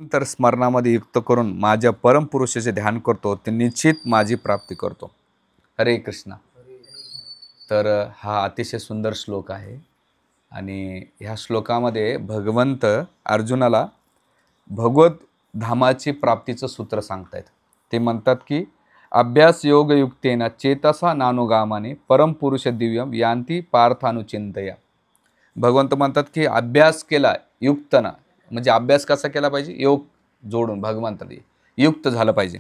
तर स्मरणामध्ये युक्त करून माझ्या परमपुरुषाचे ध्यान करतो ते निश्चित माझी प्राप्ती करतो. हरे कृष्णा. तर हा अतिशय सुंदर श्लोक आहे आणि ह्या श्लोकामध्ये भगवंत अर्जुनाला भगवत धामाची प्राप्तीचं सूत्र सांगतायत. ते म्हणतात की अभ्यास योगयुक्तेन चेतसा नानुगामाने परमपुरुष दिव्यम यांती पार्थानुचिंतया. भगवंत म्हणतात की अभ्यास केला युक्तना, म्हणजे अभ्यास कसा केला पाहिजे, योग जोडून भगवंताला युक्त झालं पाहिजे.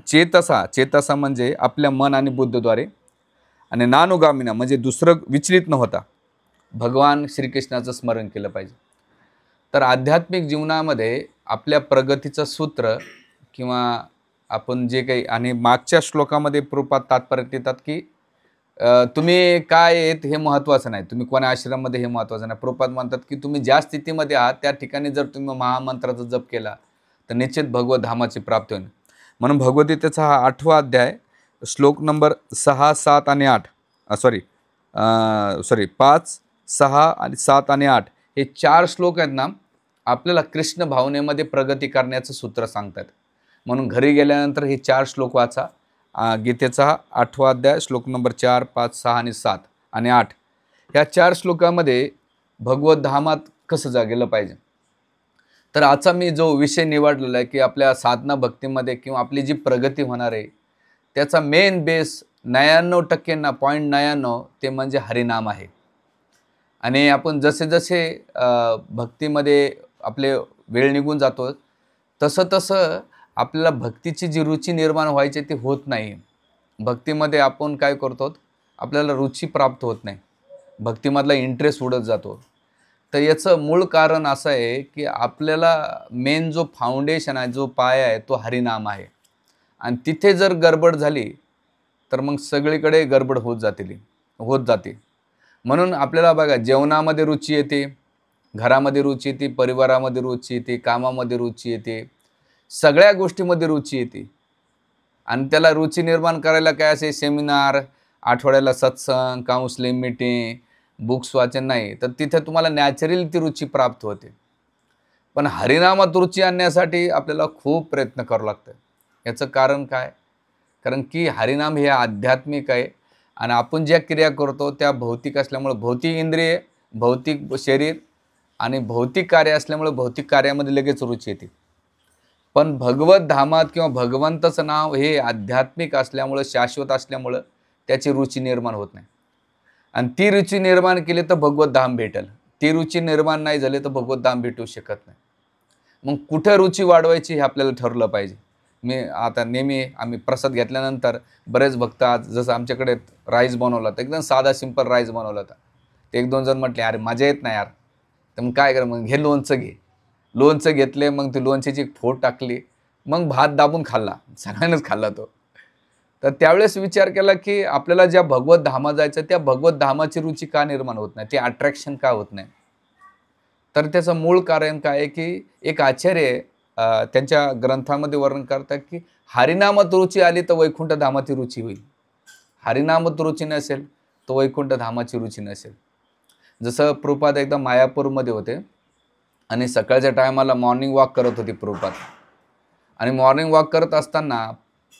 चेतसा म्हणजे आपल्या मन आणि बुद्धद्वारे, आणि नानुगामिना म्हणजे दुसरं विचलित न होता भगवान श्रीकृष्णाचं स्मरण केलं पाहिजे. तर आध्यात्मिक जीवनामध्ये आपल्या प्रगतीचं सूत्र किंवा आपण जे काही, आणि मागच्या श्लोकामध्ये प्रभुपाद तात्पर्य देतात की तुम्ही काय आहेत हे महत्त्वाचं नाही, तुम्ही कोणा आश्रमामध्ये हे महत्त्वाचं नाही. प्रभुपाद म्हणतात की तुम्ही ज्या स्थितीमध्ये आहात त्या ठिकाणी जर तुम्ही महामंत्राचा जप केला तर निश्चित भगवत धामाची प्राप्ती होईल. म्हणून भगवद्गीतेचा हा 8वा अध्याय श्लोक नंबर 6, 7 आणि 8 5, 6 आणि 7 आणि 8 हे 4 श्लोक आहेत ना, आपल्याला कृष्ण भावनेमध्ये प्रगती करण्याचं सूत्र सांगतात. म्हणून घरी गेल्यानंतर हे 4 श्लोक वाचा. गीतेचा 8वा अध्याय श्लोक नंबर 4, 5, 6 आणि 7 आणि 8 ह्या 4 श्लोकामध्ये भगवत धामात कसं गेलं पाहिजे. तर आजचा मी जो विषय निवडलेला आहे की आपल्या साधना भक्तीमध्ये किंवा आपली जी प्रगती होणार आहे त्याचा मेन बेस 99% 0.99 ते म्हणजे हरिनाम आहे. आणि आपण जसे जसे भक्तीमध्ये आपले वेळ निघून जातो तसं आपल्याला भक्तीची जी रुची निर्माण व्हायची ती होत नाही. भक्तीमध्ये आपण काय करतो, आपल्याला रुची प्राप्त होत नाही, भक्तीमधला इंटरेस्ट उडत जातो. तर याचं मूळ कारण असं आहे की आपल्याला मेन जो फाउंडेशन आहे, जो पाया आहे तो हरिनाम आहे. आणि तिथे जर गडबड झाली तर मग सगळीकडे गडबड होत जाते. म्हणून आपल्याला बघा, जेवणामध्ये रुची येते, घरामध्ये रुची येते, परिवारामध्ये रुची येते, कामामध्ये रुची येते, सगळ्या गोष्टीमध्ये रुची येते. आणि त्याला रुची निर्माण करायला काय असे सेमिनार, आठवड्याला सत्संग, काउन्सिलिंग मीटिंग, बुक्स वाचन नाही, तर तिथे तुम्हाला नॅचरली ती रुची प्राप्त होते. पण हरिनामात रुची आणण्यासाठी आपल्याला खूप प्रयत्न करावं लागतं. याचं कारण काय? कारण की हरिनाम हे आध्यात्मिक आहे आणि आपण ज्या क्रिया करतो त्या भौतिक असल्यामुळे, भौतिक इंद्रिय, भौतिक शरीर आणि भौतिक कार्य असल्यामुळे भौतिक कार्यामध्ये लगेच रुची येते. पण भगवत धामात किंवा भगवंताचं नाव हे आध्यात्मिक असल्यामुळं, शाश्वत असल्यामुळं त्याची रुची निर्माण होत नाही. आणि ती रुची निर्माण केली तर भगवत धाम भेटेल, ती रुची निर्माण नाही झाली तर भगवत धाम भेटू शकत नाही. मग कुठे रुची वाढवायची हे आपल्याला ठरलं पाहिजे. मी आता नेहमी आम्ही प्रसाद घेतल्यानंतर बरेच भक्त, आज जसं आमच्याकडे राईस बनवला होता, एकदम साधा सिंपल राईस बनवला होता. ते 1-2 जण म्हटले अरे मजा येत नाही यार, तर मग काय कर, मग हे लोणचं घे. लोणचं घेतले, मग ती लोणच्याची फोड टाकली, मग भात दाबून खाल्ला, सगळ्यांनाच खाल्ला तो. तर त्यावेळेस विचार केला की आपल्याला ज्या भगवत धामात जायचं त्या भगवत धामाची रुची का निर्माण होत नाही, ती अट्रॅक्शन का होत नाही. तर त्याचं मूळ कारण काय आहे की एक आचार्य त्यांच्या ग्रंथामध्ये वर्णन करतात की हरिनामात रुची आली तर वैकुंठ धामाची रुची होईल, हरिनामात रुची नसेल तर वैकुंठ धामाची रुची नसेल. जसं प्रभुपाद एकदा मायापूरमध्ये होते आणि सकाळच्या टायमाला मॉर्निंग वॉक करत होते प्रभुपाद. आणि मॉर्निंग वॉक करत असताना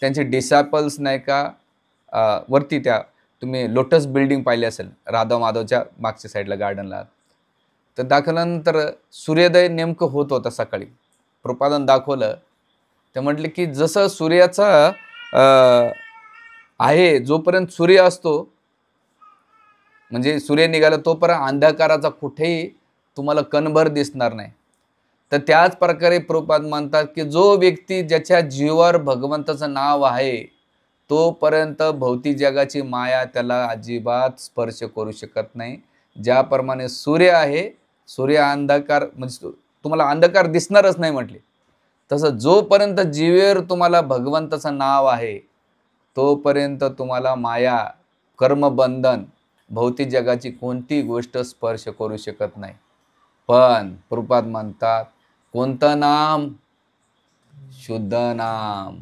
त्यांचे डिसायपल्स नाही का वरती, त्या तुम्ही लोटस बिल्डिंग पाहिली असेल राधा माधवच्या मागच्या साईडला गार्डनला, तर दाखवल्यानंतर सूर्योदय नेमकं होत होता सकाळी. प्रभुपादांनी दाखवलं, ते म्हटले की जसं सूर्याचा आहे, जोपर्यंत सूर्य असतो म्हणजे सूर्य निघाला तोपर्यंत अंधकाराचा कुठेही तुम्हाला कणभर दिसणार नाही. तर त्याच प्रकारे प्रभुपाद म्हणतात की जो व्यक्ती ज्याच्या जीवावर भगवंताचं नाव आहे तोपर्यंत भौतिक जगाची माया त्याला अजिबात स्पर्श करू शकत नाही. ज्याप्रमाणे सूर्य आहे, सूर्य अंधकार म्हणजे तुम्हाला अंधकार दिसणारच नाही म्हटले, तसं जोपर्यंत जीवेवर तुम्हाला भगवंताचं नाव आहे तोपर्यंत तुम्हाला माया, कर्मबंधन, भौतिक जगाची कोणती गोष्ट स्पर्श करू शकत नाही. पण प्रभुपाद म्हणतात कोणतं नाम? शुद्ध नाम.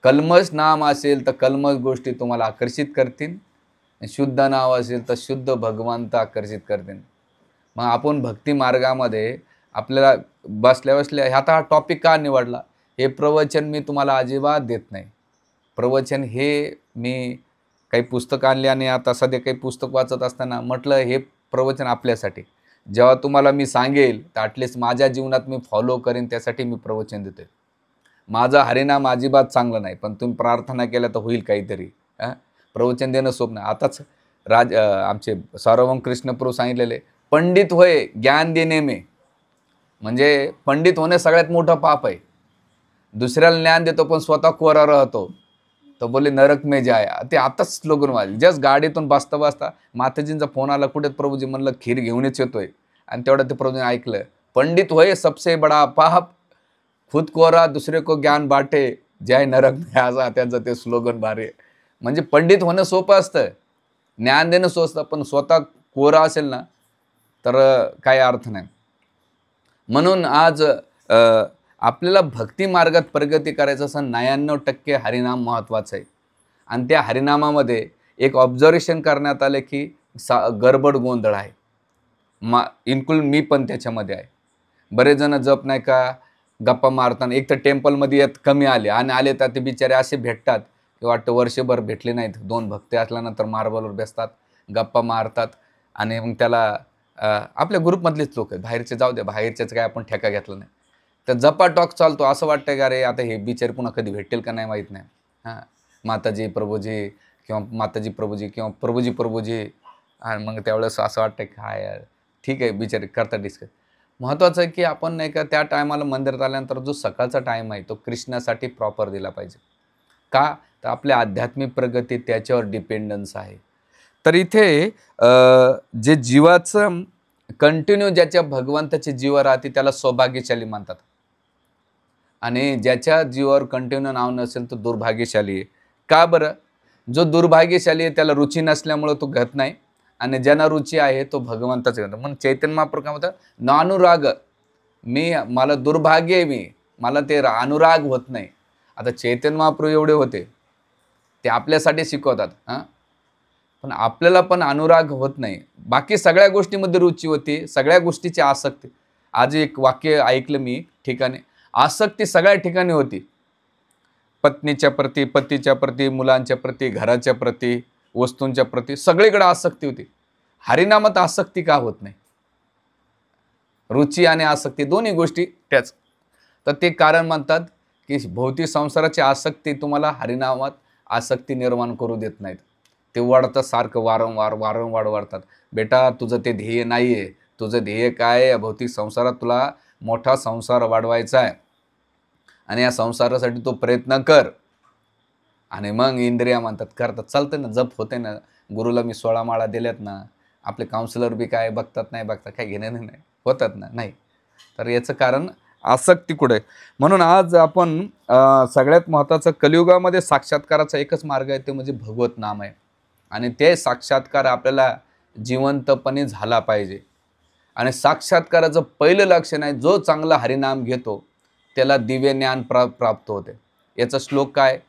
कल्मश नाम असेल तर कल्मश गोष्टी तुम्हाला आकर्षित करतील, शुद्ध नाव असेल तर शुद्ध भगवंत आकर्षित करतील. मग आपण भक्ती मार्गामध्ये आपल्याला बसल्या बसल्या आता हा टॉपिक का निवडला, हे प्रवचन मी तुम्हाला अजिबात देत नाही. प्रवचन हे मी काही पुस्तक आणले आणि आता सध्या काही पुस्तक वाचत असताना म्हटलं हे प्रवचन आपल्यासाठी. जेव्हा तुम्हाला मी सांगेल तर ॲटलिस्ट माझ्या जीवनात मी फॉलो करेन, त्यासाठी मी प्रवचन देतोय. माझा हरिनाम अजिबात चांगलं नाही, पण तुम्ही प्रार्थना केल्या तर होईल काहीतरी. प्रवचन देणं सोपं. आताच आमचे सार्वभौम कृष्ण प्रभू सांगितलेले, पंडित होय ज्ञान देणे में. म्हणजे पंडित होणे सगळ्यात मोठं पाप आहे. दुसऱ्याला ज्ञान देतो पण स्वतः कोरा राहतो, तो बोले नरक में जाय. ते आताच स्लोगन वाजले. जस्ट गाडीतून बसता बसता माताजींचा फोन आला, कुठे प्रभूजी, म्हणलं खीर घेऊनच येतोय. आणि तेवढं ते प्रभूजीने ऐकलं, पंडित होय सबसे बडा पाप, खुद कोरा दुसरे को ज्ञान बाटे, जय नरक में. असा त्यांचं ते स्लोगन भारी आहे. म्हणजे पंडित होणं सोपं असतं, ज्ञान देणं सोपं, पण स्वतः कोरा असेल ना तर काही अर्थ नाही. म्हणून आज आपल्याला भक्ती मार्गात प्रगती करायचं असं 99% हरिनाम महत्त्वाचं आहे. आणि त्या हरिनामामध्ये एक ऑब्झर्वेशन करण्यात आलं की गडबड गोंधळ आहे. इन्क्लूड मी पण त्याच्यामध्ये आहे. बरेच जण जप नाही का गप्पा मारताना एक तर टेम्पलमध्ये येत कमी आले आणि आले तर ते बिचारे असे भेटतात की वाटतं वर्षभर भेटले नाहीत. 2 भक्ती असल्यानंतर मार्बलवर बसतात, गप्पा मारतात आणि मग त्याला आपल्या ग्रुपमधलेच लोक आहेत, बाहेरचे जाऊ द्या, बाहेरच्याच काय आपण ठेका घेतला नाही, तर जपा टॉक चालतो. असं वाटतं की अरे आता हे बिचारे पुन्हा कधी भेटेल का नाही माहीत नाही. माताजी प्रभूजी किंवा माताजी प्रभूजी किंवा प्रभूजी प्रभूजी. आणि मग त्यावेळेस असं वाटतं की हा यार ठीक आहे, बिचारे करतात डिस्कस. महत्त्वाचं आहे की आपण नाही का त्या टायमाला मंदिरात आल्यानंतर जो सकाळचा टाईम आहे तो कृष्णासाठी प्रॉपर दिला पाहिजे. का तर आपल्या आध्यात्मिक प्रगती त्याच्यावर डिपेंडन्स आहे. तर इथे जे जीवाचं कंटिन्यू ज्याच्या भगवंताची जीव राहते त्याला सौभाग्यशाली म्हणतात. आणि ज्याच्या जीवावर कंटिन्यू नाव नसेल तो दुर्भाग्यशाली आहे. का बरं? जो दुर्भाग्यशाली आहे त्याला रुची नसल्यामुळं तो घेत नाही, आणि ज्यांना रुची आहे तो भगवंताच घेतो. मग चैतन्य महाप्रभू काय म्हणतात, नानुराग, मला दुर्भाग्य आहे, मला ते अनुराग होत नाही. आता चैतन्य महाप्रभू एवढे होते, ते आपल्यासाठी शिकवतात. पण आपल्याला पण अनुराग होत नाही. बाकी सगळ्या गोष्टीमध्ये रुची होती, सगळ्या गोष्टीची आसक्ती. आज एक वाक्य ऐकलं मी ठिकाणी, आसक्ती सगळ्या ठिकाणी होती. पत्नीच्या प्रती, पतीच्या प्रती, मुलांच्या प्रती, घराच्या प्रती, वस्तूंच्या प्रती, सगळीकडे आसक्ती होती. हरिनामात आसक्ती का होत नाही? रुची आणि आसक्ती दोन्ही गोष्टी त्याच. तर ते कारण म्हणतात की भौतिक संसाराची आसक्ती तुम्हाला हरिनामात आसक्ती निर्माण करू देत नाहीत. ते वाढतं सारखं, वारंवार वाढतात. बेटा तुझं ते ध्येय नाही आहे. तुझं ध्येय काय आहे? भौतिक संसारात तुला मोठा संसार वाढवायचा आहे आणि या संसारासाठी तो प्रयत्न कर. आणि मग इंद्रिया म्हणतात करतात, चालतं ना, जप होते ना, गुरुला मी 16 माळा दिल्यात ना, आपले काउन्सिलर बी काय बघतात नाही बघतात, काय घेणं नाही, होतात ना, नाही. तर याचं कारण आसक्ती कुठे. म्हणून आज आपण सगळ्यात महत्त्वाचं कलियुगामध्ये साक्षात्काराचा एकच मार्ग आहे, ते म्हणजे भगवत नाम आहे. आणि ते साक्षात्कार आपल्याला जिवंतपणे झाला पाहिजे. आणि साक्षात्काराचं पहिलं लक्षण आहे, जो चांगला हरिनाम घेतो त्याला दिव्य ज्ञान प्राप्त होते. याचा श्लोक काय,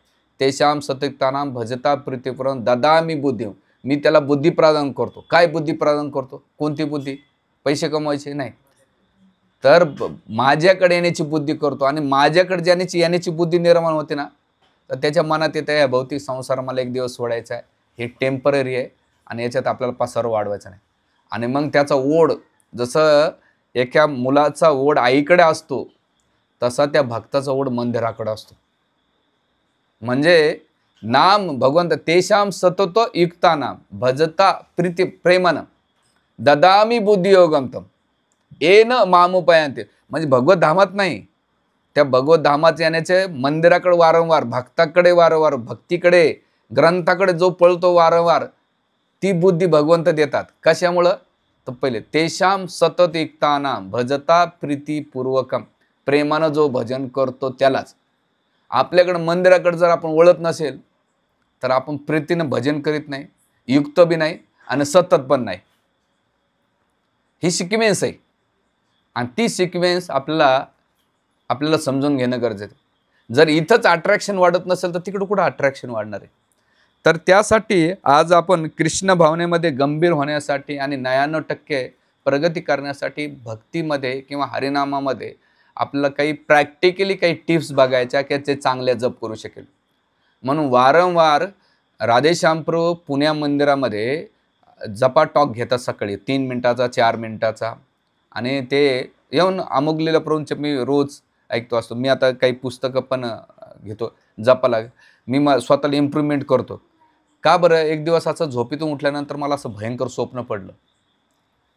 तेशाम सतिक्तानाम भजता प्रीतिपुरम ददामी बुद्धी. मी त्याला बुद्धी प्रदान करतो. काय बुद्धी प्रदान करतो? कोणती बुद्धी? पैसे कमवायचे नाही, तर माझ्याकडे येण्याची बुद्धी करतो. आणि माझ्याकडे येण्याची बुद्धी निर्माण होते ना, तर त्याच्या मनात येतं आहे भौतिक संसार मला एक दिवस सोडायचा आहे, हे टेम्पररी आहे आणि याच्यात आपल्याला पसार वाढवायचा नाही. आणि मग त्याचा ओढ, जसं एका मुलाचा ओढ आईकडे असतो तसा त्या भक्ताचा ओढ मंदिराकडे असतो. म्हणजे नाम भगवंत तेशाम सतत युक्ता नाम भजता प्रीती प्रेमन ददामी बुद्धियोगमतम येन मामुपयांते. म्हणजे भगवत धामात नाही, त्या भगवत धामात येण्याचे मंदिराकडे वारंवार, भक्ताकडे वारंवार, भक्तीकडे, ग्रंथाकडे जो पळतो वारंवार, ती बुद्धी भगवंत देतात. कशामुळं? तर पहिले तेशाम सतत युक्तानाम भजता प्रीतीपूर्वकम, प्रेमानं जो भजन करतो त्यालाच. आपल्याकडं मंदिराकडे जर आपण वळत नसेल तर आपण प्रीतीनं भजन करीत नाही, युक्त बी नाही आणि सतत पण नाही. ही सिक्वेन्स आहे आणि ती सिक्वेन्स आपल्याला समजून घेणं गरजेचं आहे. जर इथंच अट्रॅक्शन वाढत नसेल तर तिकडं कुठं अट्रॅक्शन वाढणार आहे? तर त्यासाठी आज आपण कृष्ण भावनेमध्ये गंभीर होण्यासाठी आणि 99% प्रगती करण्यासाठी भक्तीमध्ये किंवा हरिनामामध्ये आपल्याला काही प्रॅक्टिकली काही टिप्स बघायच्या की ते चांगल्या जप करू शकेल. म्हणून वारंवार राधेश्याम प्रभू पुण्या मंदिरामध्ये जपा टॉक घेतात सकाळी 3 मिनिटाचा 4 मिनिटाचा, आणि ते येऊन अमोघलेल्या प्रभूंचे मी रोज ऐकतो असतो. मी आता काही पुस्तकं पण घेतो जपाला. मी स्वतःला इम्प्रूव्हमेंट करतो. का बरं, एक दिवस असं झोपेतून उठल्यानंतर मला असं भयंकर स्वप्न पडलं.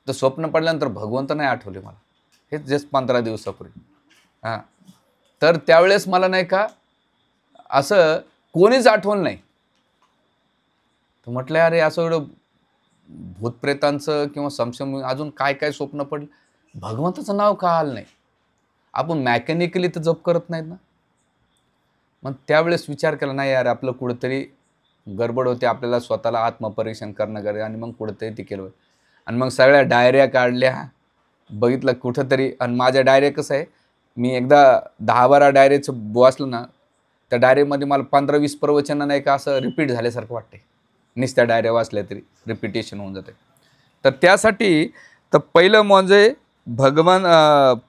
तर स्वप्न पडल्यानंतर भगवंत नाही आठवले मला, हे जस्ट 15 दिवसापूर्वी. हां, तर त्यावेळेस मला नाही का असं कोणीच आठवण नाही. तर म्हटलं अरे असं एवढं भूतप्रेतांचं किंवा समशम अजून काय काय स्वप्न पडलं, भगवंताचं नाव का आलं नाही. आपण मॅकॅनिकली तर जप करत नाहीत ना. मग त्यावेळेस विचार केला, नाही यार आपलं कुठंतरी गडबड होते, आपल्याला स्वतःला आत्मपरीक्षण करणं गरजेचं, आणि मग कुठंतरी ते केलं. आणि मग सगळ्या डायऱ्या काढल्या, बघितलं कुठंतरी. आणि माझ्या डायऱ्या कसं आहे, मी एकदा 10-12 डायरीचं वाचलं ना, त्या डायरीमध्ये मला 15-20 प्रवचनं नाही का असं रिपीट झाल्यासारखं वाटते. नुसत्या डायऱ्या वाचल्या तरी रिपिटेशन होऊन जाते. तर त्यासाठी तर पहिलं म्हणजे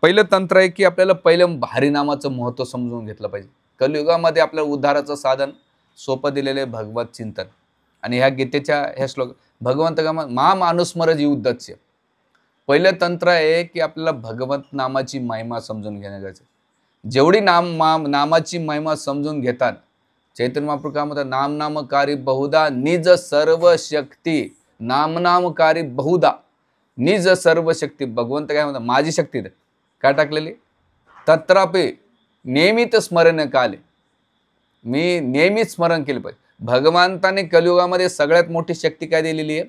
पहिलं तंत्र आहे की आपल्याला पहिलं हरिनामाचं महत्त्व समजून घेतलं पाहिजे. कलियुगामध्ये आपल्या उद्धाराचं साधन सोपं दिलेले भगवत चिंतन. आणि ह्या गीतेच्या ह्या श्लोक भगवंत मा मानुस्मर जीवदस्य. पहिलं तंत्र आहे की आपल्याला भगवंत नामाची महिमा समजून घेणं गरजेचं. जेवढी नामाची महिमा समजून घेतात, चैतन्य महाप्रभू काय म्हणतात, नामनामकारी बहुधा निज सर्व शक्ती, नामनामकारी बहुधा निज सर्व शक्ती. भगवंत काय म्हणतात, माझी शक्ती काय टाकलेली, तत्रापि नियमित स्मरण काले, मी नेहमीच स्मरण केलं पाहिजे. भगवंताने कलियुगामध्ये सगळ्यात मोठी शक्ती काय दिलेली आहे,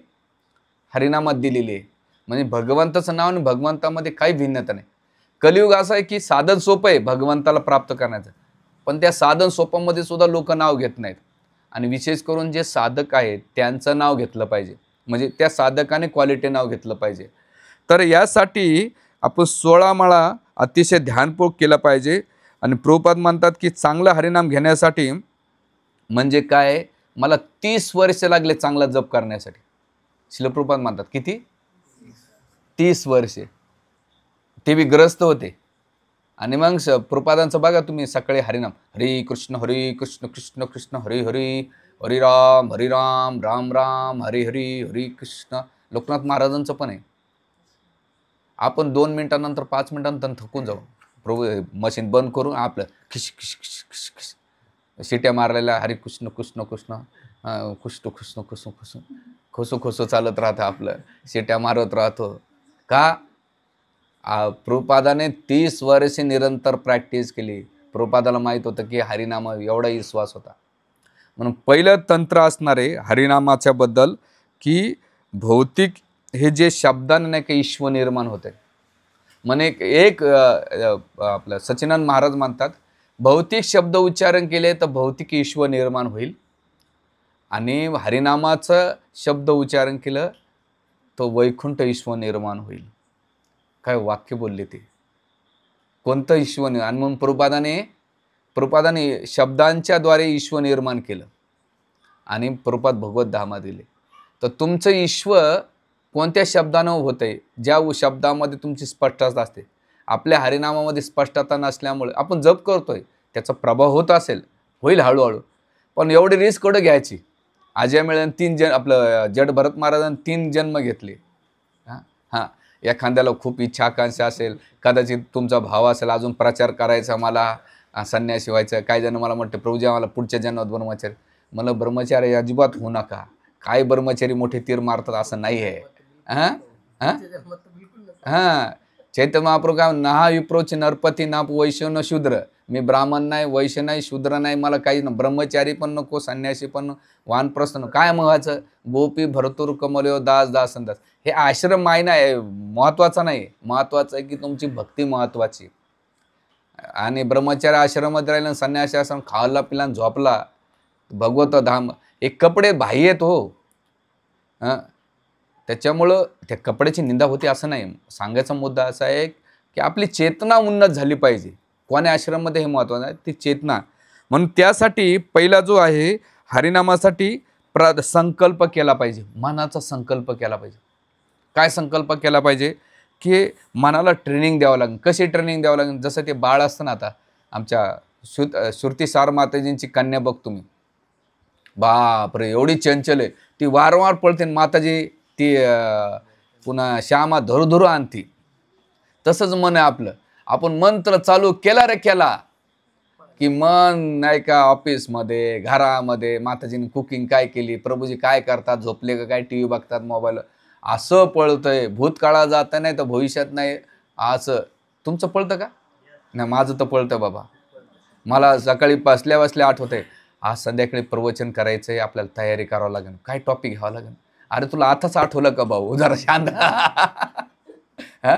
हरिनामात दिलेली आहे. म्हणजे भगवंताचं नाव आणि भगवंतामध्ये काही भिन्नता नाही. कलियुग असं आहे की साधन सोपं आहे भगवंताला प्राप्त करण्याचं, पण त्या साधन सोपामध्ये सुद्धा लोक नाव घेत नाहीत. आणि विशेष करून जे साधक आहेत त्यांचं नाव घेतलं पाहिजे, म्हणजे त्या साधकाने क्वालिटी नाव घेतलं पाहिजे. तर यासाठी आपण 16 माळा अतिशय ध्यानपूर्वक केलं पाहिजे. आणि प्रभुपाद म्हणतात की चांगलं हरिनाम घेण्यासाठी म्हणजे काय, मला 30 वर्ष लागले चांगला जप करण्यासाठी. श्रील प्रभुपाद म्हणतात किती, 30 वर्षे. ते बी ग्रस्त होते. आणि मग प्रभुपादांचं बघा तुम्ही, सकाळी हरिनाम हरी कृष्ण कृष्ण कृष्ण हरी हरी, हरी राम राम राम हरी हरी, हरी कृष्ण. लोकनाथ महाराजांचं पण आहे. आपण 2 मिनिटानंतर 5 मिनिटांनंतर थकून जाऊ, प्रभू मशीन बंद करून आपलं खिश खिश खिश खिश खिश शिट्या मारलेल्या हरी कृष्ण कृष्ण कृष्ण कृष्ण कृष्ण कृष्ण कृष्ण खोसो खोसो चालत राहतं, आपलं शिट्या मारत राहतो. का, प्रभुपादाने 30 वर्षे निरंतर प्रॅक्टिस केली. प्रभुपादाला माहीत होतं की हरिनाम एवढा विश्वास होता. म्हणून पहिलं तंत्र असणारे हरिनामाच्या बद्दल की भौतिक हे जे शब्दाने नाही का ईश्वर निर्माण होते. म्हणे एक आपलं सच्चिदानंद महाराज म्हणतात, भौतिक शब्द उच्चारण केले तर भौतिक ईश्वर निर्माण होईल, आणि हरिनामाचं शब्द उच्चारण केलं तो वैकुंठ ईश्वर निर्माण होईल. काय वाक्य बोलले ते, कोणतं ईश्वर. आणि म्हणून प्रभुपादाने शब्दांच्या द्वारे ईश्वर निर्माण केलं आणि प्रभुपाद भगवत धामा दिले. तर तुमचं ईश्वर कोणत्या शब्दानं होतंय, ज्या शब्दामध्ये तुमची स्पष्टता असते. आपल्या हरिनामामध्ये स्पष्टता नसल्यामुळे आपण जप करतोय, त्याचा प्रभाव होत असेल, होईल हळूहळू, पण एवढी रिस्क कुठं घ्यायची. अजय मिळून 3 आपलं जड भरत महाराजांनी 3 जन्म घेतले. हां, एखाद्याला खूप इच्छा आकांक्षा असेल, कदाचित तुमचा भाव असेल अजून प्रचार करायचा, मला संन्यासी व्हायचं. काही जण मला म्हणते प्रभूजी आम्हाला पुढच्या जन्मात ब्रह्मचारी. मला ब्रह्मचारी अजिबात होऊ नका. काय ब्रह्मचारी मोठे तीर मारतात असं नाही आहे. हां हां हां चैतन्य महाप्रभू काय, नहा विप्रोच नरपती नाप वैश्य न शूद्र. मी ब्राह्मण नाही, वैश्य नाही, शूद्र नाही, मला काही न, ब्रह्मचारी पण नको, संन्यासी पण नको, वानप्रस्थ नको. काय महत्वाचं, गोपी भरतूर कमलयो दास दासन दास. हे आश्रम आहे ना, महत्वाचा नाही. महत्वाचं आहे की तुमची भक्ती महत्वाची. आणि ब्रह्मचारी आश्रमात राहिला, संन्यासी आश्रम खाल्ला पिला झोपला, भगवत धाम. एक कपडे बाह्य आहेत हो. हां, त्याच्यामुळं त्या कपड्याची निंदा होते असं नाही. सांगायचा मुद्दा असा आहे की आपली चेतना उन्नत झाली पाहिजे. कोण्या आश्रमामध्ये हे महत्त्वाचं आहे, ती चेतना. म्हणून त्यासाठी पहिला जो आहे हरिनामासाठी संकल्प केला पाहिजे, मनाचा संकल्प केला पाहिजे. काय संकल्प केला पाहिजे की मनाला ट्रेनिंग द्यावं लागेल. कशी ट्रेनिंग द्यावं लागेल? जसं ते बाळ असतं ना, आता आमच्या सुरती सार माताजींची कन्या बघ तुम्ही, बापरे एवढी चंचल आहे, ती वारंवार पळते. माताजी ती पुन्हा श्यामा धरू धरू आणती. तसंच मन आहे आपलं. आपण मंत्र चालू केला रे केला की मन नाही का ऑफिसमध्ये, घरामध्ये माताजीने कुकिंग काय केली, प्रभूजी काय करतात, झोपले का काय, टी व्ही बघतात, मोबाईल, असं पळतंय. भूतकाळात जात नाही तर भविष्यात नाही. असं तुमचं पळतं का? नाही, माझं तर पळतं बाबा. मला सकाळी बसल्या बसल्या आठवतंय, आज संध्याकाळी प्रवचन करायचं आहे, आपल्याला तयारी करावं लागेल, काय टॉपिक घ्यावं लागेल. अरे तुला आताच आठवलं का भाऊ? जरा शांत. हां,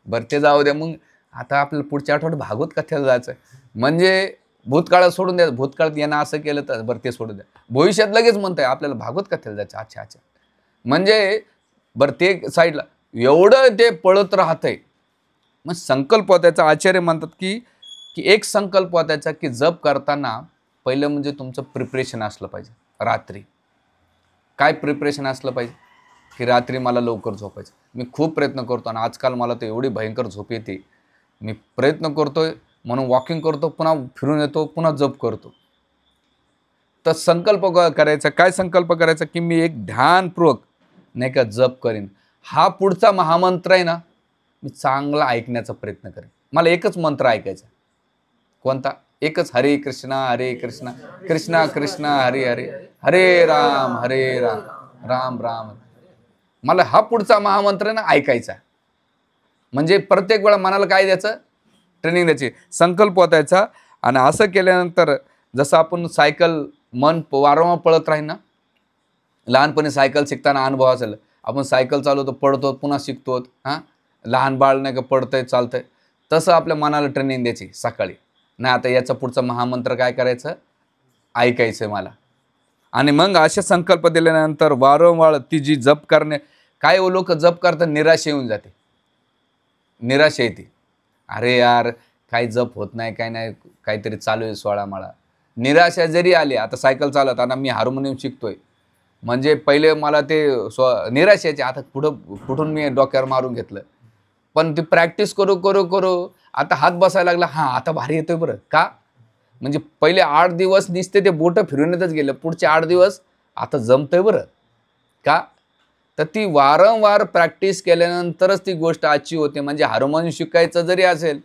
बरं ते जाऊ द्या. मग आता आपल्याला पुढच्या आठवड्यात भागवत कथेला जायचं आहे. म्हणजे भूतकाळात सोडून द्या, भूतकाळात यांना असं केलं तर बरं ते सोडून द्या. भविष्यात लगेच म्हणताय आपल्याला भागवत कथेला जायचं. अच्छा अच्छा, म्हणजे बरं ते साईडला एवढं ते पळत राहतंय. मग संकल्प त्याचा आचार्य म्हणतात की की एक संकल्प त्याचा की जप करताना पहिलं म्हणजे तुमचं प्रिपरेशन असलं पाहिजे. रात्री काय प्रिपरेशन असलं पाहिजे की रात्री मला लवकर झोपायचं. मी खूप प्रयत्न करतो आणि आजकाल मला तर एवढी भयंकर झोप येते. मी प्रयत्न करतोय म्हणून वॉकिंग करतो, पुन्हा फिरून येतो, पुन्हा जप करतो. तर संकल्प करायचा, काय संकल्प करायचा की मी एक ध्यानपूर्वक नाही का जप करीन. हा पुढचा महामंत्र आहे ना, मी चांगला ऐकण्याचा प्रयत्न करेन. मला एकच मंत्र ऐकायचा. कोणता? एकच, हरे कृष्णा कृष्णा कृष्णा हरे हरे, हरे राम राम राम. मला हा पुढचा महामंत्र ना ऐकायचा. म्हणजे प्रत्येक वेळा मनाला काय द्यायचं? ट्रेनिंग द्यायची, संकल्प होतायचा. आणि असं केल्यानंतर जसं आपण सायकल मन वारंवार पळत राहील ना, लहानपणी सायकल शिकताना अनुभव असेल, आपण सायकल चालवतो, पडतो, पुन्हा शिकतो. हां, लहान बाळ नाही का पडतंय चालतंय, तसं आपल्या मनाला ट्रेनिंग द्यायची सकाळी. नाही आता याचा पुढचा महामंत्र काय करायचं? ऐकायचं मला. आणि मग असे संकल्प दिल्यानंतर वारंवार ती जी जप करणे, काय लोक जप करतात निराशा येऊन जाते, निराशा येते. अरे यार काही जप होत नाही, काय नाही, काहीतरी चालू आहे सोळा माळा. निराशा जरी आली, आता सायकल चालवताना मी हार्मोनियम शिकतोय, म्हणजे पहिले मला ते निराशाचे, आता कुठून मी डोक्यावर मारून घेतलं. पण ती प्रॅक्टिस करू करू करू आता हात बसायला लागला. हां, आता भारी येतोय बरं का. म्हणजे पहिले 8 दिवस दिसते ते बोटं फिरून येतच गेलं, पुढचे 8 दिवस आता जमतंय बरं का. तर ती वारंवार प्रॅक्टिस केल्यानंतरच ती गोष्ट अचीव होते. म्हणजे हार्मोनियम शिकायचं जरी असेल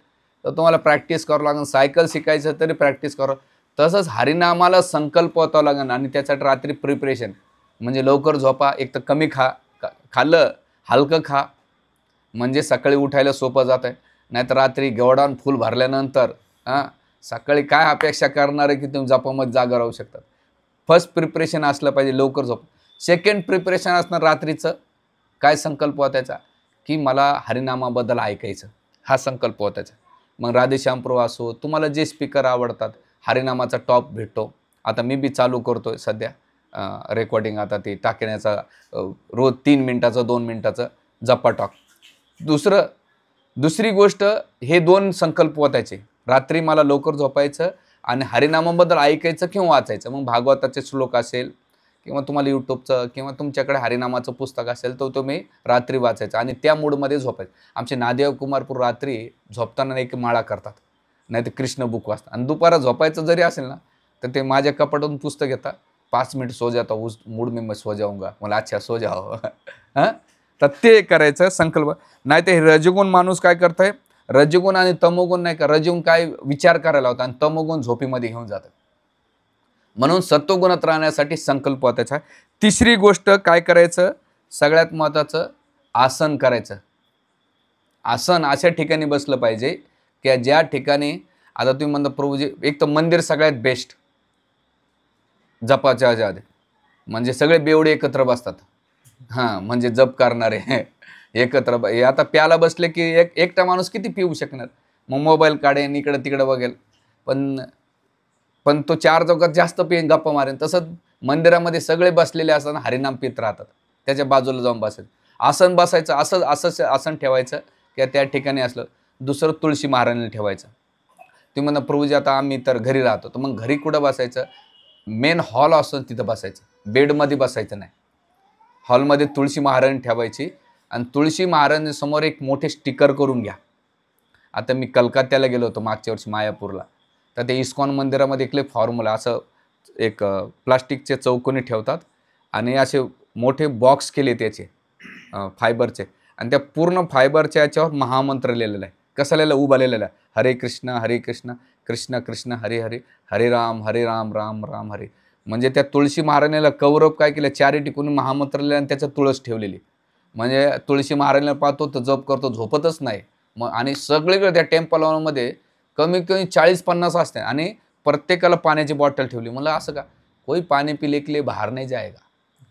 तर तुम्हाला प्रॅक्टिस करावं लागेल, सायकल शिकायचं तरी प्रॅक्टिस करावं. तसंच हरिनामाला संकल्प होतावं लागेल. आणि त्यासाठी रात्री प्रिपरेशन, म्हणजे लवकर झोपा, एक तर कमी खाल्लं हलकं खा, म्हणजे सकाळी उठायला सोपं जात आहे. नाहीतर रात्री गेवडान फुल भरल्यानंतर सकाळी काय अपेक्षा करणार आहे की तुम्ही जपामध्ये जागा राहू शकतात. फर्स्ट प्रिपरेशन असलं पाहिजे, लवकर झोप. सेकंड प्रिपरेशन असणार रात्रीचं, काय संकल्प त्याचा की मला हरिनामाबद्दल ऐकायचं, हा संकल्प त्याचा. मग राधेश्याम प्रो असो, तुम्हाला जे स्पीकर आवडतात, हरिनामाचा टॉप भेटतो. आता मी बी चालू करतोय सध्या रेकॉर्डिंग, आता ते टाकण्याचा रोज 3 मिनिटाचं 2 मिनिटाचं जप्पा टॉक. दुसरी गोष्ट, हे 2 संकल्प होतायचे. रात्री मला लवकर झोपायचं आणि हरिनामाबद्दल ऐकायचं किंवा वाचायचं. मग भागवताचे श्लोक असेल किंवा तुम्हाला यूट्यूबचं किंवा तुमच्याकडे हरिनामाचं पुस्तक असेल तर तुम्ही रात्री वाचायचं आणि त्या मूडमध्ये झोपायचं. आमचे नादेव कुमारपूर रात्री झोपताना एक माळा करतात, नाही तर कृष्ण बुक वाचतात. आणि दुपारा झोपायचं जरी असेल ना तर ते माझ्या कपाटातून पुस्तक घेतात, 5 मिनट सो जाता, उस मूड में मैं सो जाऊंगा. मला अच्छा सो जाओ. हां, तर ते करायचं संकल्प. नाही तर हे रजगुण माणूस काय करतंय, रजगुण आणि तमोगुण नाही का, रजगुण काय विचार करायला होता आणि तमोगुण झोपीमध्ये घेऊन जातात. म्हणून सत्वगुणात राहण्यासाठी संकल्प त्याचा. तिसरी गोष्ट काय करायचं, सगळ्यात महत्त्वाचं, आसन करायचं. आसन अशा ठिकाणी बसलं पाहिजे की ज्या ठिकाणी, आता तुम्ही म्हणता प्रभूजी, एक तर मंदिर सगळ्यात बेस्ट जपाच्या आधी, म्हणजे सगळे बेवडे एकत्र बसतात. हां, म्हणजे जप करणारे एकत्र. आता प्याला बसले की एकटा माणूस किती पिऊ शकणार. मग मोबाईल काढेन, इकडं तिकडं बघेल, पण तो 4 चौकात जास्त पिईन, गप्पा मारेन. तसंच मंदिरामध्ये सगळे बसलेले असताना हरिनाम पित राहतात, त्याच्या बाजूला जाऊन बसायचं. आसन बसायचं, असं आसन ठेवायचं किंवा त्या ठिकाणी असलं. दुसरं तुळशी महाराजांना ठेवायचं. तुम्ही म्हणा प्रभूजी आता आम्ही तर घरी राहतो, तर मग घरी कुठं बसायचं, मेन हॉल असतो तिथं बसायचं, बेडमध्ये बसायचं नाही. हॉलमध्ये तुळशी महाराजांनी ठेवायची आणि तुळशी महाराजांसमोर एक मोठे स्टिकर करून घ्या. आता मी कलकत्त्याला गेलो होतो मागच्या वर्षी मायापूरला, तर ते इस्कॉन मंदिरामध्ये एक फॉर्म्युला असं एक प्लास्टिकचे चौकोनी ठेवतात आणि असे मोठे बॉक्स केले त्याचे फायबरचे, आणि त्या पूर्ण फायबरच्या याच्यावर महामंत्र लिहिलेला आहे. कसा लिहिला? उभा लिहिलेला आहे, हरे कृष्ण कृष्ण कृष्ण हरे हरे, हरे राम राम राम हरे. म्हणजे त्या तुळशी महाराजांना कौरव काय केलं, चारी टिकून महामंत्र लिहिला आणि त्याच्यात तुळस ठेवलेली. म्हणजे तुळशी महाराजांना पाहतो तर जप करतो, झोपतच नाही. मग आणि सगळीकडे त्या टेम्पलमध्ये कमी कमी 40-50 असते आणि प्रत्येकाला पाण्याची बॉटल ठेवली. मला असं का, कोई पानी पीने के लिए बाहर नहीं जाएगा,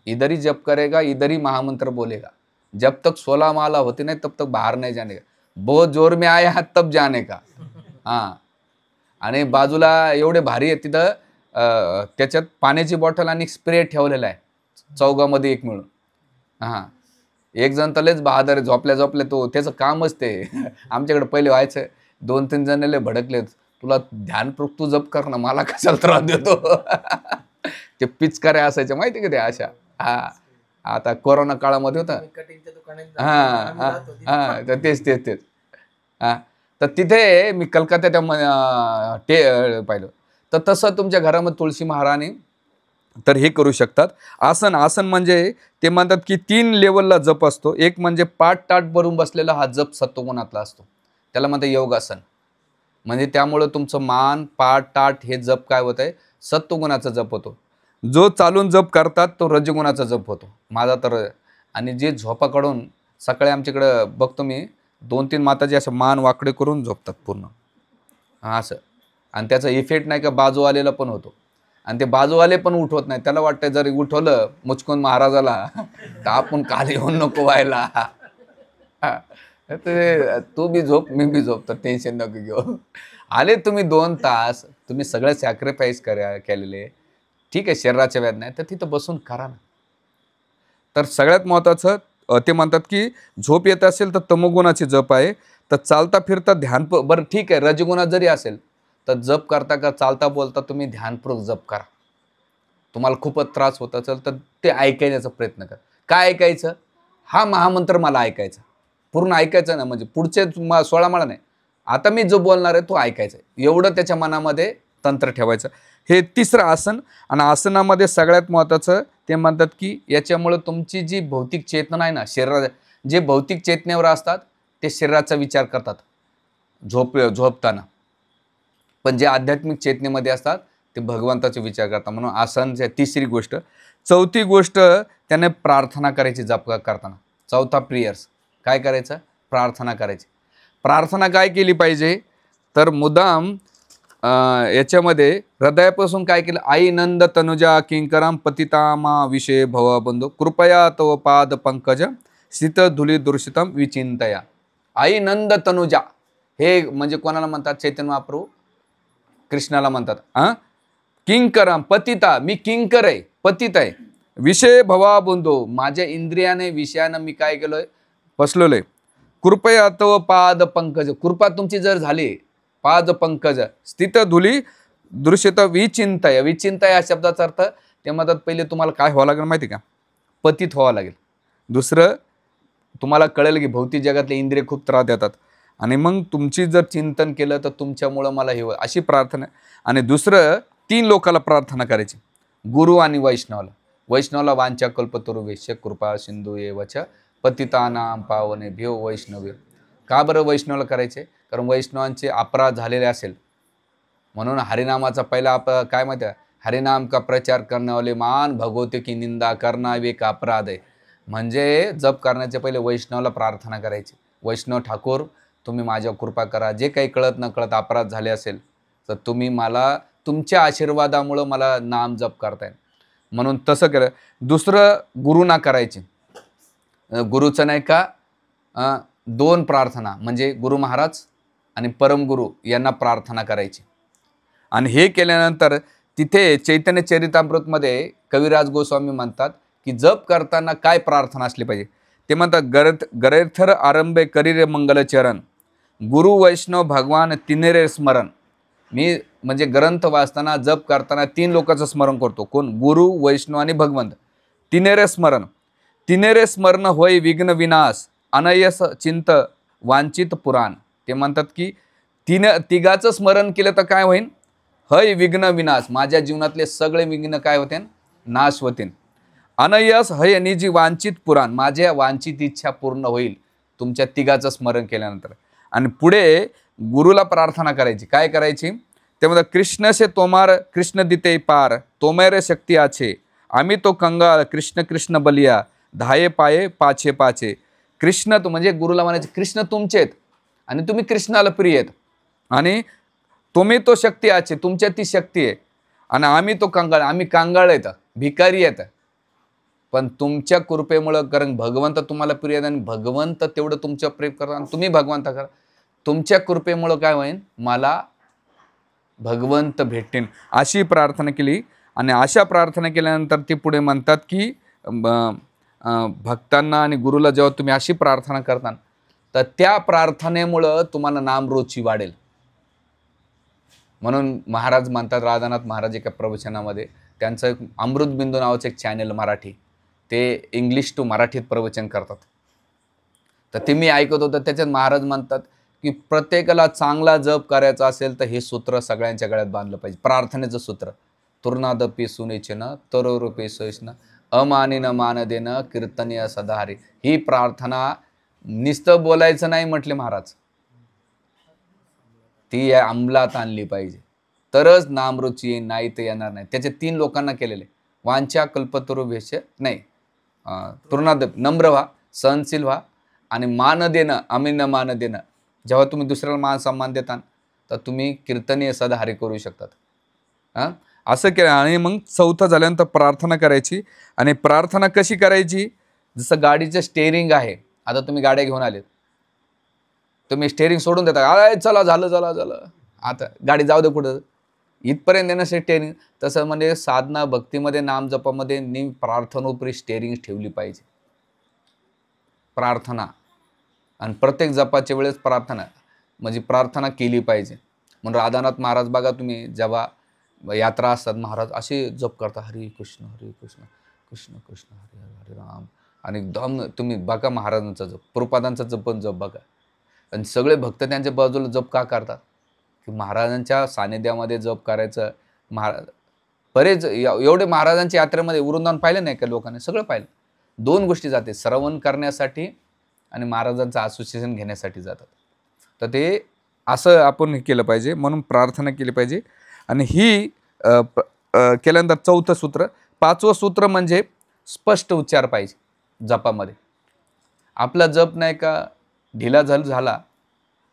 इधर ही जप करेगा, इधर ही महामंत्र बोलेगा, जब तक 16 माला होती नहीं तब तक बाहर नहीं जाने का, बहुत जोर में आया तब जाने का. हां. आणि बाजूला एवढे भारी आहे तिथं त्याच्यात पाण्याची बॉटल आणि स्प्रे ठेवलेला आहे, चौघामध्ये एक मिळून. हां. एक जण तर लयच बहादर आहे, झोपल्या तो त्याचं कामच ते. आमच्याकडे पहिले व्हायचं, 2-3 जण लय भडकलेत, तुला ध्यानपूर्वक तू जप कर ना, मला कशाला त्रास देतो. ते पिचकाऱ्या असायच्या माहिती का त्या अशा. हां. आता कोरोना काळामध्ये होता. हां तर तेच. हां. तर तिथे मी कलकत्त्यात पाहिलं. तर तसं तुमच्या घरामध्ये तुळशी महाराणी तर हे करू शकतात. आसन म्हणजे ते म्हणतात की 3 लेवलला जप असतो. एक म्हणजे पाठ ताट भरून बसलेला हा जप सत्वगुणातला असतो, त्याला म्हणतात योगासन. म्हणजे त्यामुळे तुमचं मान पाठ ताट हे जप काय होत आहे, सत्वगुणाचा जप होतो. जो चालून जप करतात तो रजगुणाचा जप होतो माझा तर. आणि जे झोपा काढून सकाळी आमच्याकडं बघतो मी 2-3 माताजी असं मान वाकडे करून झोपतात पूर्ण असं, आणि त्याचा इफेक्ट नाही का बाजूवालेला पण होतो. आणि ते बाजूवाले पण उठवत नाही, त्याला वाटतं जर उठवलं मुचकून महाराजाला तर आपण काल येऊन नको व्हायला. तू बी झोप मी बी झोप, तर टेन्शन नको घेऊ. आले तुम्ही 2 तास, तुम्ही सगळं सॅक्रिफाईस केलेले, ठीक आहे, शरीराच्या वेदना आहे तर तिथं बसून करा ना. तर सगळ्यात महत्त्वाचं ते म्हणतात की झोप येत असेल तर तमोगुणाचे जप आहे. तर चालता फिरता ध्यान बरं ठीक आहे, रजगुणात जरी असेल तर जप करता का चालता बोलता तुम्ही ध्यानपूर्वक जप करा. तुम्हाला खूपच त्रास होत असेल तर ते ऐकण्याचा प्रयत्न करा. काय ऐकायचं? हा महामंत्र मला ऐकायचा, पूर्ण ऐकायचं ना, म्हणजे पुढचे 16 माळा नाही, आता मी जो बोलणार आहे तो ऐकायचा, एवढं त्याच्या मनामध्ये तंत्र ठेवायचं. हे तिसरं आसन. आणि आसनामध्ये सगळ्यात महत्त्वाचं ते म्हणतात की याच्यामुळे तुमची जी भौतिक चेतना आहे ना, जे भौतिक चेतनेवर असतात ते शरीराचा विचार करतात झोपताना, पण जे आध्यात्मिक चेतनेमध्ये असतात ते भगवंताचा विचार करतात. म्हणून आसनची तिसरी गोष्ट. चौथी गोष्ट त्याने प्रार्थना करायची जप करताना. चौथा प्रेयर्स काय करायचं? प्रार्थना करायची. प्रार्थना काय केली पाहिजे तर मुदाम याच्यामध्ये हृदयापासून काय केलं, आई नंद तनुजा किंकराम पतितामा विषय भवबंधू कृपया तव पाद पंकज स्थित धुली दुर्शितम विचिंतया. आई नंद तनुजा हे म्हणजे कोणाला म्हणतात? चैतन्य महाप्रभू कृष्णाला म्हणतात. किंकराम पतिता, मी किंकर आहे, पतित आहे. विषय भवाबंधो, माझ्या इंद्रियाने विषयानं मी काय केलोय, फसलोय. कृपया तव पाद पंकज, कृपा तुमची जर झाली, पाद पंकज स्थित धुली दृश्यत विचिंतय. विचिंतय या शब्दाचा अर्थ ते म्हणतात पहिले तुम्हाला काय व्हावं लागेल माहिती का? पतित व्हावं लागेल. दुसरं तुम्हाला कळेल की भौतिक जगातले इंद्रिय खूप त्रास देतात, आणि मग तुमची जर चिंतन केलं तर तुमच्यामुळं मला हे अशी प्रार्थना. आणि दुसरं 3 लोकाला प्रार्थना करायची, गुरु आणि वैष्णवाला. वैष्णवाला वांछा कल्पतरू वैश्य कृपा सिंधू एवच पतितानां पावनेभ्यो वैष्णव्य. का बरं वैष्णवाला करायचे? कारण वैष्णवांचे अपराध झालेले असेल म्हणून हरिनामाचा पहिला काय माहिती आहे, हरिनाम का प्रचार करण्यावाले मान भगवते की निंदा करना एक अपराध आहे. म्हणजे जप करण्याचे पहिले वैष्णवाला प्रार्थना करायची, वैष्णव ठाकूर तुम्ही माझ्यावर कृपा करा, जे काही कळत न कळत अपराध झाले असेल तर तुम्ही मला तुमच्या आशीर्वादामुळं मला नाम जप करताय, म्हणून तसं केलं. दुसरं गुरुना करायची. गुरुचं नाही का 2 प्रार्थना, म्हणजे गुरु महाराज आणि परमगुरु यांना प्रार्थना करायची. आणि हे केल्यानंतर तिथे चैतन्य चरितामृतमध्ये कविराज गोस्वामी म्हणतात की जप करताना काय प्रार्थना असली पाहिजे. ते म्हणतात गरेथर आरंभे करीरे मंगलचरण गुरु वैष्णव भगवान तिनेरे स्मरण. मी म्हणजे ग्रंथ वाचताना जप करताना 3 लोकांचं स्मरण करतो. कोण? गुरु वैष्णव आणि भगवंत. तिनेरे स्मरण. तिनेरे स्मरण होय विघ्न विनाश अनयस चिंत वांचित पुराण. ते म्हणतात की तिघाचं स्मरण केलं तर काय होईल? हय विघ्न विनाश, माझ्या जीवनातले सगळे विघ्न काय होते? नाश होतील. अनयस हय निजी वांचित पुराण, माझ्या वांचित इच्छा पूर्ण होईल तुमच्या तिघाचं स्मरण केल्यानंतर. आणि पुढे गुरुला प्रार्थना करायची. काय करायची? त्यामध्ये कृष्ण से तोमार कृष्ण दिते पार तोमेरे शक्ती आछे आम्ही तो कंगाळ कृष्ण कृष्ण बलिया धाये पाये पाछे पाछे. कृष्ण तो म्हणजे गुरुला म्हणायचे कृष्ण तुमचेत आणि तुम्ही कृष्णाला प्रिय आहेत आणि तुम्ही तो शक्ती आछे, तुमच्यात ती शक्ती आहे आणि आम्ही तो कंगाळ, आम्ही कांगाळ आहेत, भिकारी आहेत, पण तुमच्या कृपेमुळं, कारण भगवंत तुम्हाला प्रिय आहे आणि भगवंत तेवढं तुमच्या प्रेम करतात आणि तुम्ही भगवंत करा, तुमच्या कृपेमुळं काय होईल? मला भगवंत भेटतील. अशी प्रार्थना केली. आणि अशा प्रार्थना केल्यानंतर ते पुढे म्हणतात की भक्तांना आणि गुरुला जेव्हा तुम्ही अशी प्रार्थना करता तर त्या प्रार्थनेमुळं तुम्हाला नामरुची वाढेल. म्हणून महाराज म्हणतात, राधानाथ महाराज एका प्रवचनामध्ये, त्यांचं एक अमृतबिंदू नावाचं एक चॅनल मराठी, ते इंग्लिश टू मराठीत प्रवचन करतात. तर ते मी ऐकत होतं. त्याच्यात महाराज म्हणतात की प्रत्येकाला चांगला जप करायचा असेल तर हे सूत्र सगळ्यांच्या गळ्यात बांधलं पाहिजे. प्रार्थनेचं सूत्र, तुर्नादपी सुनेचन तरोरूपे सैष्ण अमानिन मान देन कीर्तनीय सदाहरी. ही प्रार्थना नुसतं बोलायचं नाही म्हटले महाराज, ती अंमलात आणली पाहिजे तरच नामरुची येईल, नाही तर येणार नाही. त्याचे 3 लोकांना केलेले, वांछा कल्पतरू भेष नाही, तुर्नादप नम्र व्हा, सहनशील व्हा आणि मान देणं, अमीन मान देणं. जेव्हा तुम्ही दुसऱ्याला मान सन्मान देता तर तुम्ही कीर्तनीय सदाहरी करू शकतात. असं केलं. आणि मग चौथं झाल्यानंतर प्रार्थना करायची. आणि प्रार्थना कशी करायची? जसं गाडीचं स्टेअरिंग आहे, आता तुम्ही गाड्या घेऊन आलेत, तुम्ही स्टेअरिंग सोडून देता, अरे चला झालं झालं झालं, आता गाडी जाऊ दे कुठं, इथपर्यंत येण्यासाठी स्टेअरिंग. तसं म्हणजे साधना भक्तीमध्ये नामजपामध्ये प्रार्थनोपरी स्टेअरिंग ठेवली पाहिजे. प्रार्थना आणि प्रत्येक जपाच्या वेळेस प्रार्थना म्हणजे प्रार्थना केली पाहिजे. म्हणून राधानाथ महाराज बघा, तुम्ही जेव्हा यात्रा असतात महाराज असे जप करता, हरे कृष्ण कृष्ण कृष्ण हरे हरे राम. आणि एकदम तुम्ही बघा महाराजांचा जप, प्रभुपादांचा जप पण जप बघा. आणि सगळे भक्त त्यांच्या बाजूला जप का करतात? की महाराजांच्या सानिध्यामध्ये जप करायचं. महाराज बरेच एवढे महाराजांच्या यात्रेमध्ये वृंदावन पाहिलं नाही का लोकांनी? सगळं पाहिलं. 2 गोष्टी जाते, श्रवण करण्यासाठी आणि महाराजांचं असोसिएशन घेण्यासाठी जातात. तर ते असं आपण केलं पाहिजे, म्हणून प्रार्थना केली पाहिजे. आणि ही केल्यानंतर 4थं सूत्र. 5वं सूत्र म्हणजे स्पष्ट उच्चार पाहिजे जपामध्ये. आपला जप नाही का ढिला झाला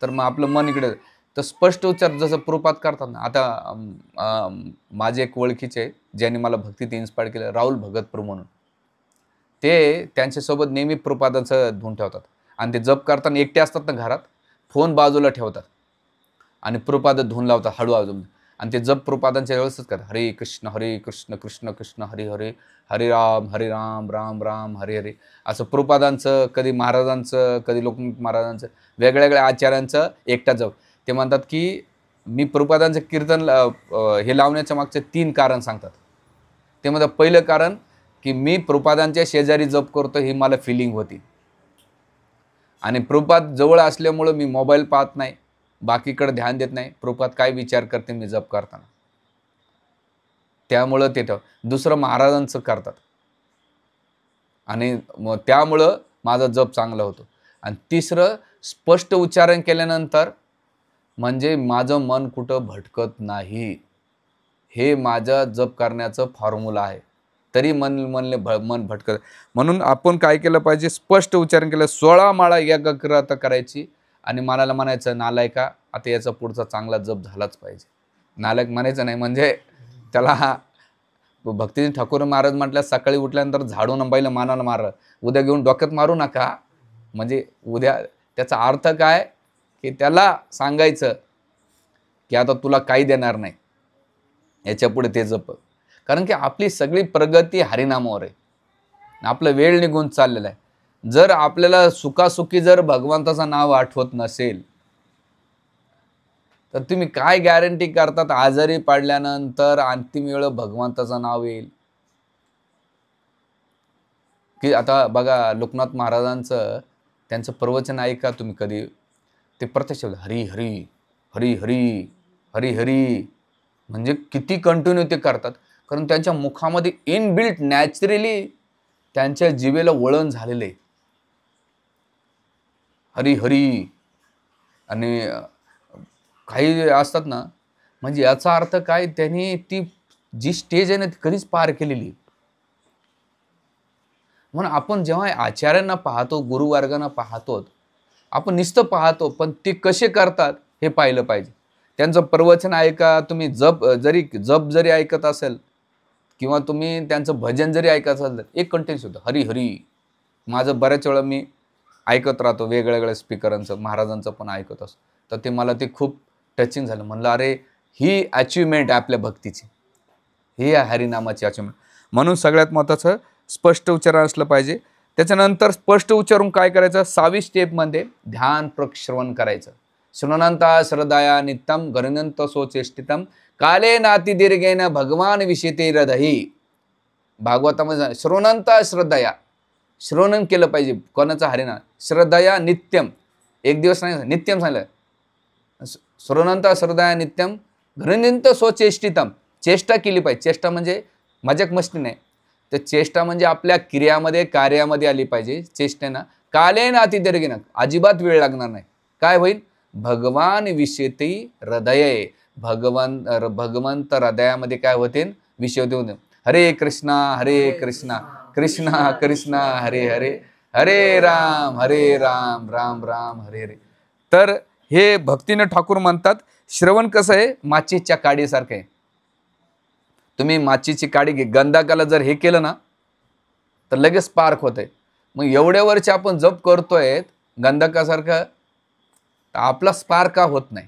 तर मग आपलं मन इकडे, तर स्पष्ट उच्चार जसं प्रभुपाद करतात ना. आता माझे एक ओळखीचे ज्यांनी मला भक्तीत इन्स्पायर केलं, राहुल भगत प्रभू म्हणून, ते त्यांच्यासोबत नेहमी प्रभुपादांचं धून ठेवतात. आणि ते जप करताना एकटे असतात ना घरात, फोन बाजूला ठेवतात आणि प्रभुपाद धून लावतात हळूहळू. आणि ते जप प्रभुपादांच्या वेळेसच करतात, हरे कृष्ण कृष्ण कृष्ण हरे हरे हरे राम राम राम हरे हरे. असं प्रभुपादांचं, कधी महाराजांचं, कधी लोकनाथ महाराजांचं, वेगळ्या आचार्यांचं एकटा जप. ते म्हणतात की मी प्रभुपादांचं कीर्तन हे लावण्याच्या मागचे 3 कारण सांगतात. ते म्हणतात पहिलं कारण की मी प्रभुपादांच्या शेजारी जप करतो ही मला फिलिंग होती. आणि प्रभुपाद जवळ असल्यामुळं मी मोबाईल पाहत नाही, बाकीकडे ध्यान देत नाही, प्रभुपाद काय विचार करते मी जप करताना, त्यामुळं ते दुसरं महाराजांचं करतात आणि मग त्यामुळं माझा जप चांगला होतो. आणि तिसरं स्पष्ट उच्चारण केल्यानंतर म्हणजे माझं मन कुठं भटकत नाही. हे माझं जप करण्याचं फॉर्म्युला आहे. तरी मन भटकत. म्हणून आपण काय केलं पाहिजे? स्पष्ट उच्चारण केलं. 16 माळा एकाग्रता करायची आणि मनाला म्हणायचं, नालायका आता याचा पुढचा चांगला जप झालाच पाहिजे. नालायक म्हणायचं नाही, म्हणजे त्याला भक्ती ठाकूर महाराज म्हटल्या, सकाळी उठल्यानंतर झाडून बैल मानानं मार, उद्या घेऊन डोक्यात मारू नका. म्हणजे उद्या त्याचा अर्थ काय की त्याला सांगायचं की आता तुला काही देणार नाही, याच्या पुढे ते जप. कारण की आपली सगळी प्रगती हरिनामावर आहे. आपलं वेळ निघून चाललेला आहे. जर आपल्याला सुखासुखी जर भगवंताचं नाव आठवत नसेल तर तुम्ही काय गॅरंटी करतात आजारी पडल्यानंतर अंतिम वेळ भगवंताचं नाव येईल? की आता बघा लोकनाथ महाराजांचं त्यांचं प्रवचन ऐका तुम्ही कधी, ते प्रत्यक्ष हरी हरी हरी हरी हरी हरी म्हणजे किती कंटिन्यू ते करतात, कारण त्यांच्या मुखामध्ये इनबिल्ट नॅचरली त्यांच्या जिभेला वळण झालेलं आहे हरी हरी. आणि काही असतात ना, म्हणजे याचा अर्थ काय, त्यांनी ती जी स्टेज आहे ना ती कधीच पार केलेली. म्हणून आपण जेव्हा आचार्यांना पाहतो, गुरुवर्गांना पाहतो, आपण नुसतं पाहतो, पण ते कसे करतात हे पाहिलं पाहिजे. त्यांचं प्रवचन ऐका तुम्ही, जप जरी ऐकत असेल किंवा तुम्ही त्यांचं भजन जरी ऐकत असाल, एक कंटेन्स होतं हरी हरी. माझं बऱ्याच वेळा मी ऐकत राहतो, वेगवेगळ्या स्पीकरांचं, महाराजांचं पण ऐकत असतो, तर ते मला ते खूप टचिंग झालं. म्हणलं अरे ही अचिव्हमेंट आहे आपल्या भक्तीची, ही आहे हरिनामाची अचिव्हमेंट. म्हणून सगळ्यात महत्त्वाचं स्पष्ट उच्चारण असलं पाहिजे. त्याच्यानंतर स्पष्ट उच्चारून काय करायचं, 6वी स्टेपमध्ये ध्यानपूर्वक श्रवण करायचं. श्रवणंता श्रद्धया नित्यम गणनंत सोचेष्टितम काले नाती दीर्घेन भगवान विषयते हृदयी. भागवतामध्ये श्रवणंता श्रद्धया, श्रवणन केलं पाहिजे कोणाचं हरिनाम, श्रद्धया नित्यम, एक दिवस नाही नित्यम सांगितलं. श्रवणंता श्रद्धया नित्यम गणनंत सोचेष्टितम, चेष्टा केली पाहिजे. चेष्टा म्हणजे मजाक मस्ती नाही, तर चेष्टा म्हणजे आपल्या क्रियामध्ये कार्यामध्ये आली पाहिजे चेष्टेनं. कालेन अतिदीर्घेन, अजिबात वेळ लागणार नाही. काय होईल, भगवान विषयते हृदय, भगवंत हृदयामध्ये काय होते, विषय होते. हरे कृष्णा कृष्णा कृष्णा हरे हरे, हरे राम राम राम हरे हरे. तर हे भक्तीने ठाकूर म्हणतात. श्रवण कसं आहे, माचीच्या काडीसारखं आहे. तुम्ही माचीची काडी घे, गंधकाला जर हे केलं ना तर लगेच स्पार्क होतंय. मग एवढ्या वर्ष आपण जप करतोय गंधकासारखं, तर आपला स्पार्क का होत नाही.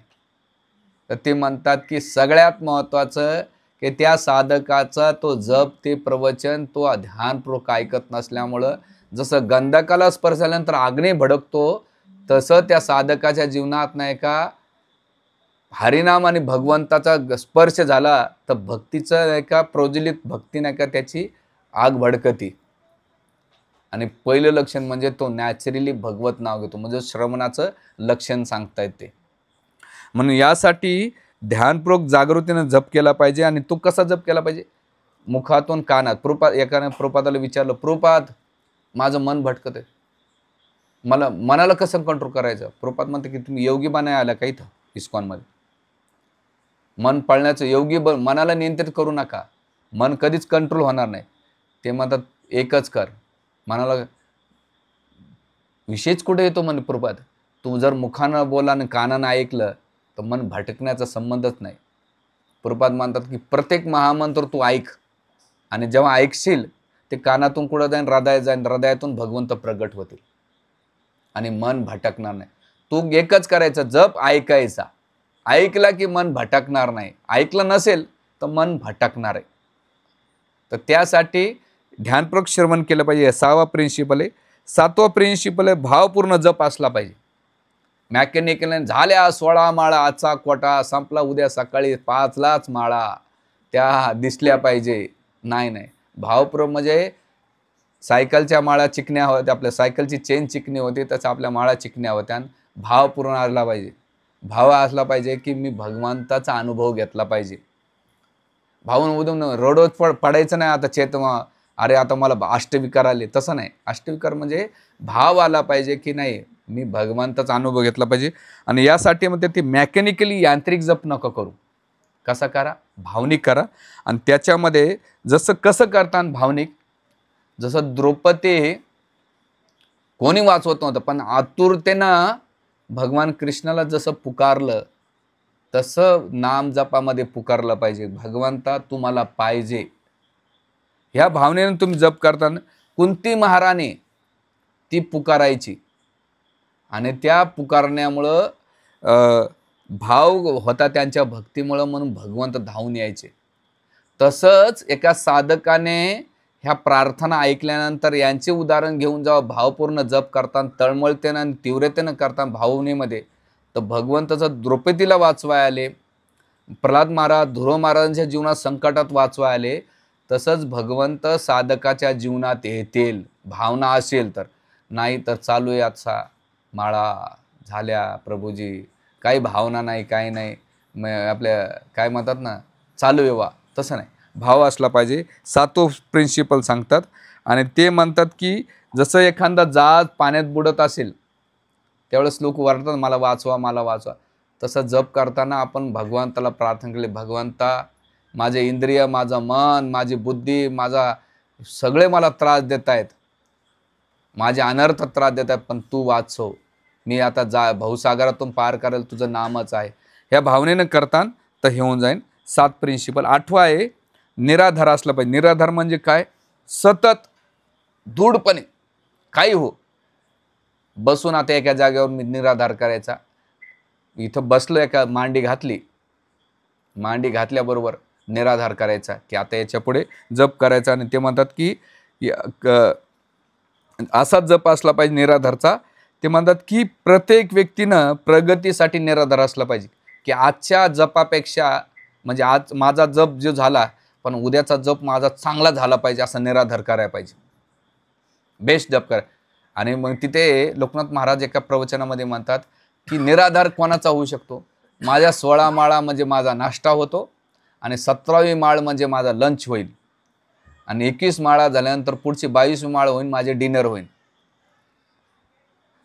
तर ते म्हणतात की सगळ्यात महत्त्वाचं की त्या साधकाचा तो जप, ते प्रवचन, तो ध्यानपूर्वक ऐकत नसल्यामुळं जसं गंधकाला स्पर्श झाल्यानंतर अग्नी भडकतो, तसं त्या साधकाच्या जीवनात नाही का हरिनाम आणि भगवंताचा स्पर्श झाला तर भक्तीचं नाही का प्रज्वलित भक्ती नाही का त्याची आग भडकती. आणि पहिलं लक्षण म्हणजे तो नॅचरली भगवत नाव घेतो, म्हणजे श्रवणाचं लक्षण सांगतायत ते. म्हणून यासाठी ध्यानपूर्वक जागृतीने जप केला पाहिजे. आणि तो कसा जप केला पाहिजे, मुखातून कानात. एकाने प्रपादाला विचारलं, प्रपाद माझं मन भटकत आहे, मनाला कसं कंट्रोल करायचं. प्रपाद म्हणते की तुम्ही योगी बनाय आला का इथं इस्कॉनमध्ये, मन पाळण्याचं योगी मनाला नियंत्रित करू नका, मन कधीच कंट्रोल होणार नाही. ते म्हणतात एकच कर, मनाला विषयच कुठे येतो म्हणे प्रपाद. तू जर मुखानं बोला आणि कानानं ऐकलं तर मन भटकण्याचा संबंधच नाही. प्रपाद म्हणतात की प्रत्येक महामंत्र तू ऐक, आणि जेव्हा ऐकशील ते कानातून कुठं जाईन, हृदयात जाईन, हृदयातून भगवंत प्रगट होतील आणि मन भटकणार नाही. तू एकच करायचं, जप ऐकायचा. ऐकला की मन भटकणार नाही, ऐकलं नसेल तर मन भटकणार आहे. तर त्यासाठी ध्यानपूर्वक श्रवण केलं पाहिजे. 6वा प्रिन्सिपल आहे. 7वा प्रिन्सिपल आहे भावपूर्ण जप असला पाहिजे. मॅकॅनिकल झाल्या 16 माळा, आजचा कोटा संपला, उद्या सकाळी 5लाच माळा त्या दिसल्या पाहिजे. नाही, भावपूर्ण म्हणजे सायकलच्या माळा चिकण्या होत्या, आपल्या सायकलची चेन चिकणी होती, तसं आपल्या माळा चिकण्या होत्या. भावपूर्ण असला पाहिजे. भाव असला पाहिजे की मी भगवंताचा अनुभव घेतला पाहिजे. भावून उदून रोडवर पडायचं नाही, आता अरे आता मला अष्टविकार आले, तसं नाही. अष्टविकार म्हणजे भाव आला पाहिजे की नाही मी भगवंताचा अनुभव घेतला पाहिजे. आणि यासाठी मग ते मॅकॅनिकली यांत्रिक जप नका करू. कसा करा, भावनिक करा. आणि त्याच्यामध्ये कसं करतात भावनिक, जसं द्रौपदी कोणी वाचवत नव्हतं, पण आतुरतेनं भगवान कृष्णाला जसं पुकारलं तसं नाम जपामध्ये पुकारलं पाहिजे. भगवंता तू मला पाहिजे, ह्या भावनेने तुम्ही जप करताना. कुंती महाराणी ती पुकारायची आणि त्या पुकारण्यामुळं भाव होता त्यांच्या भक्तीमुळं, म्हणून भगवंत धावून यायचे. तसंच एका साधकाने ह्या प्रार्थना ऐकल्यानंतर यांचे उदाहरण घेऊन जेव्हा भावपूर्ण जप करताना, तळमळतेनं आणि तीव्रतेनं करताना भावनेमध्ये, तर भगवंताचं द्रौपदीला वाचवाय आले, प्रल्हाद महाराज ध्रुव महाराजांच्या जीवनात संकटात वाचवाय आले, तसंच भगवंत साधकाच्या जीवनात येतील. भावना असेल तर, नाही तर चालू आहे आजचा माळा झाल्या प्रभूजी, काही भावना नाही, काही नाही, मग आपल्या काय म्हणतात ना, चालू आहे वा, तसं नाही, भाव असला पाहिजे. 7 प्रिन्सिपल सांगतात आणि ते म्हणतात की जसं एखादा जहाज पाण्यात बुडत असेल त्यावेळेस लोक वाटतात मला वाचवा, मला वाचवा. तसं जप करताना आपण भगवंताला प्रार्थना केली, भगवंता माझे इंद्रिय, माझं मन, माझी बुद्धी, माझा सगळे मला त्रास देत आहेत, माझे अनर्थ त्रास देत आहेत, पण तू वाचव, मी आता भवसागरातून पार करेल, तुझं नामच आहे. ह्या भावनेनं करतान तर हे होऊन जाईल. 7 प्रिन्सिपल. 8वां आहे निराधार असलं पाहिजे. निराधार म्हणजे काय? सतत दृढपणे काही हो, बसून आता एका जागेवर मी निराधार करायचा, इथं बसलो, एका मांडी घातली, मांडी घातल्याबरोबर निराधार करायचा की आता याच्या पुढे जप करायचा. आणि ते म्हणतात की असाच जप असला पाहिजे निराधारचा. ते म्हणतात की प्रत्येक व्यक्तीनं प्रगतीसाठी निराधार असला पाहिजे, की आजच्या जपापेक्षा म्हणजे आज माझा जप जो झाला पण उद्याचा जप माझा चांगला झाला पाहिजे, असा निराधार करायला पाहिजे, बेस्ट जप करा. आणि मग तिथे लोकनाथ महाराज एका प्रवचनामध्ये म्हणतात की निराधार कोणाचा होऊ शकतो? माझ्या 16 माळा म्हणजे माझा नाश्ता होतो, आणि 17वी माळ म्हणजे माझा लंच होईल, आणि 21 माळा झाल्यानंतर पुढची 22वी माळ होईल माझे डिनर होईल.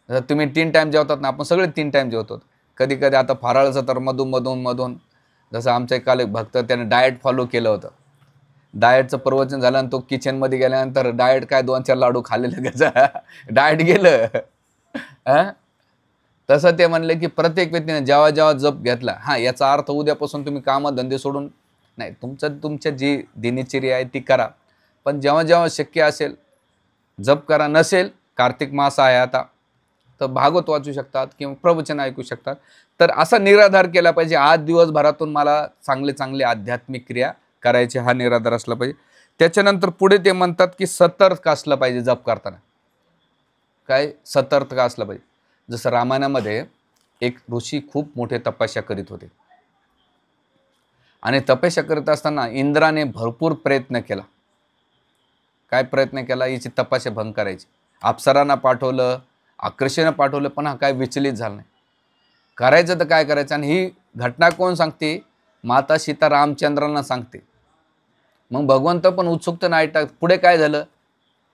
जर तुम्ही 3 टाइम जेवतात ना, आपण सगळे 3 टाइम जेवतो. कधी कधी आता फराळाचं तर मधून जसं आमचा एक काल एक भक्त त्याने डाएट फॉलो केलं होतं. डाएटचं प्रवचन झालं आणि तो किचनमध्ये गेल्यानंतर डाएट काय 2-4 लाडू खाल्लेलं त्याचा डाएट गेलं. तसं ते म्हणले की प्रत्येक व्यक्तीने जेव्हा जेव्हा जप घेतला, हां याचा अर्थ उद्यापासून तुम्ही कामधंदे सोडून नाही, तुमच्या जी दिनचर्या आहे ती करा, पण जेव्हा जेव्हा शक्य असेल जप करा. नसेल, कार्तिक मास आहे आता, तर भागवत वाचू शकतात किंवा प्रवचन ऐकू शकतात. तर असा निराधार केला पाहिजे. आज दिवसभरातून मला चांगले चांगले आध्यात्मिक क्रिया करायचे, हा निराधार असला पाहिजे. त्याच्यानंतर पुढे ते म्हणतात की सतर्क असलं पाहिजे जप करताना. काय सतर्क असलं पाहिजे? जसं रामायणामध्ये एक ऋषी खूप मोठे तपस्या करीत होते, आणि तपस्या करत असताना इंद्राने भरपूर प्रयत्न केला. काय प्रयत्न केला? याची तपस्या भंग करायची. अप्सरांना पाठवलं, आकर्षण पाठवलं, पण हा काय विचलित झाला नाही. करायचं तर काय करायचं? आणि ही घटना कोण सांगते? माता सीता रामचंद्रांना सांगते. मग भगवंत पण उत्सुकता नाही टाक. पुढे काय झालं?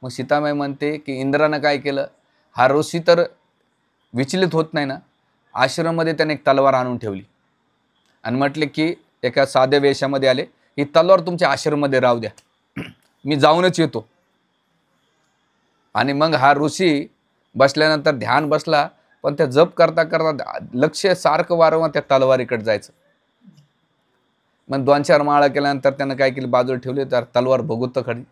मग सीतामाई म्हणते की इंद्रानं काय केलं? हा ऋषी तर विचलित होत नाही ना, आश्रममध्ये त्याने एक तलवार आणून ठेवली आणि म्हटले की एका साध्या वेशामध्ये आले, ही तलवार तुमच्या आश्रममध्ये राहू द्या, मी जाऊनच येतो. आणि मग हा ऋषी बसल्यानंतर ध्यान बसला, पण त्या जप करता करता लक्ष सारखं वारंवार त्या तलवारीकडे जायचं. मग 2-4 माळा केल्यानंतर त्यानं काय केलं? बाजूला ठेवली, तर तलवार बघूत तर खरी.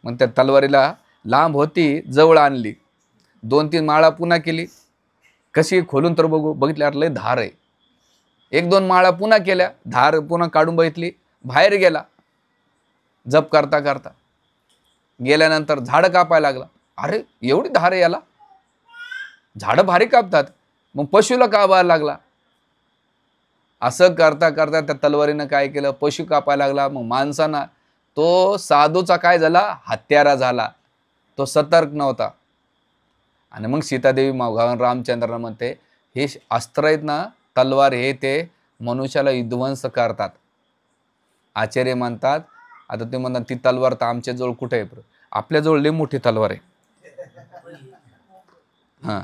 मग त्या तलवारीला लांब होती, जवळ आणली, 2-3 माळा पुन्हा केली, कशी खोलून तर बघितल्यावर लय धार आहे. 1-2 माळा पुन्हा केल्या, धार पुन्हा काढून बघितली, बाहेर गेला. जप करता करता गेल्यानंतर झाडं कापायला लागला. अरे एवढी धार आहे याला, झाडं भारी कापतात. मग पशुला कापायला लागला. असं करता करता त्या तलवारीनं काय केलं? पशु कापायला लागला. मग माणसांना, तो साधूचा काय झाला? हत्यारा झाला. तो सतर्क नव्हता. आणि मग सीतादेवी भगवान रामचंद्रांना म्हणते, हे अस्त्र आहेत ना, तलवार, हे ते मनुष्याला विध्वंस करतात. आचार्य म्हणतात, आता ते म्हणतात ती तलवार तर आमच्याजवळ कुठे आहे? आपल्याजवळ लई मोठी तलवार आहे. हां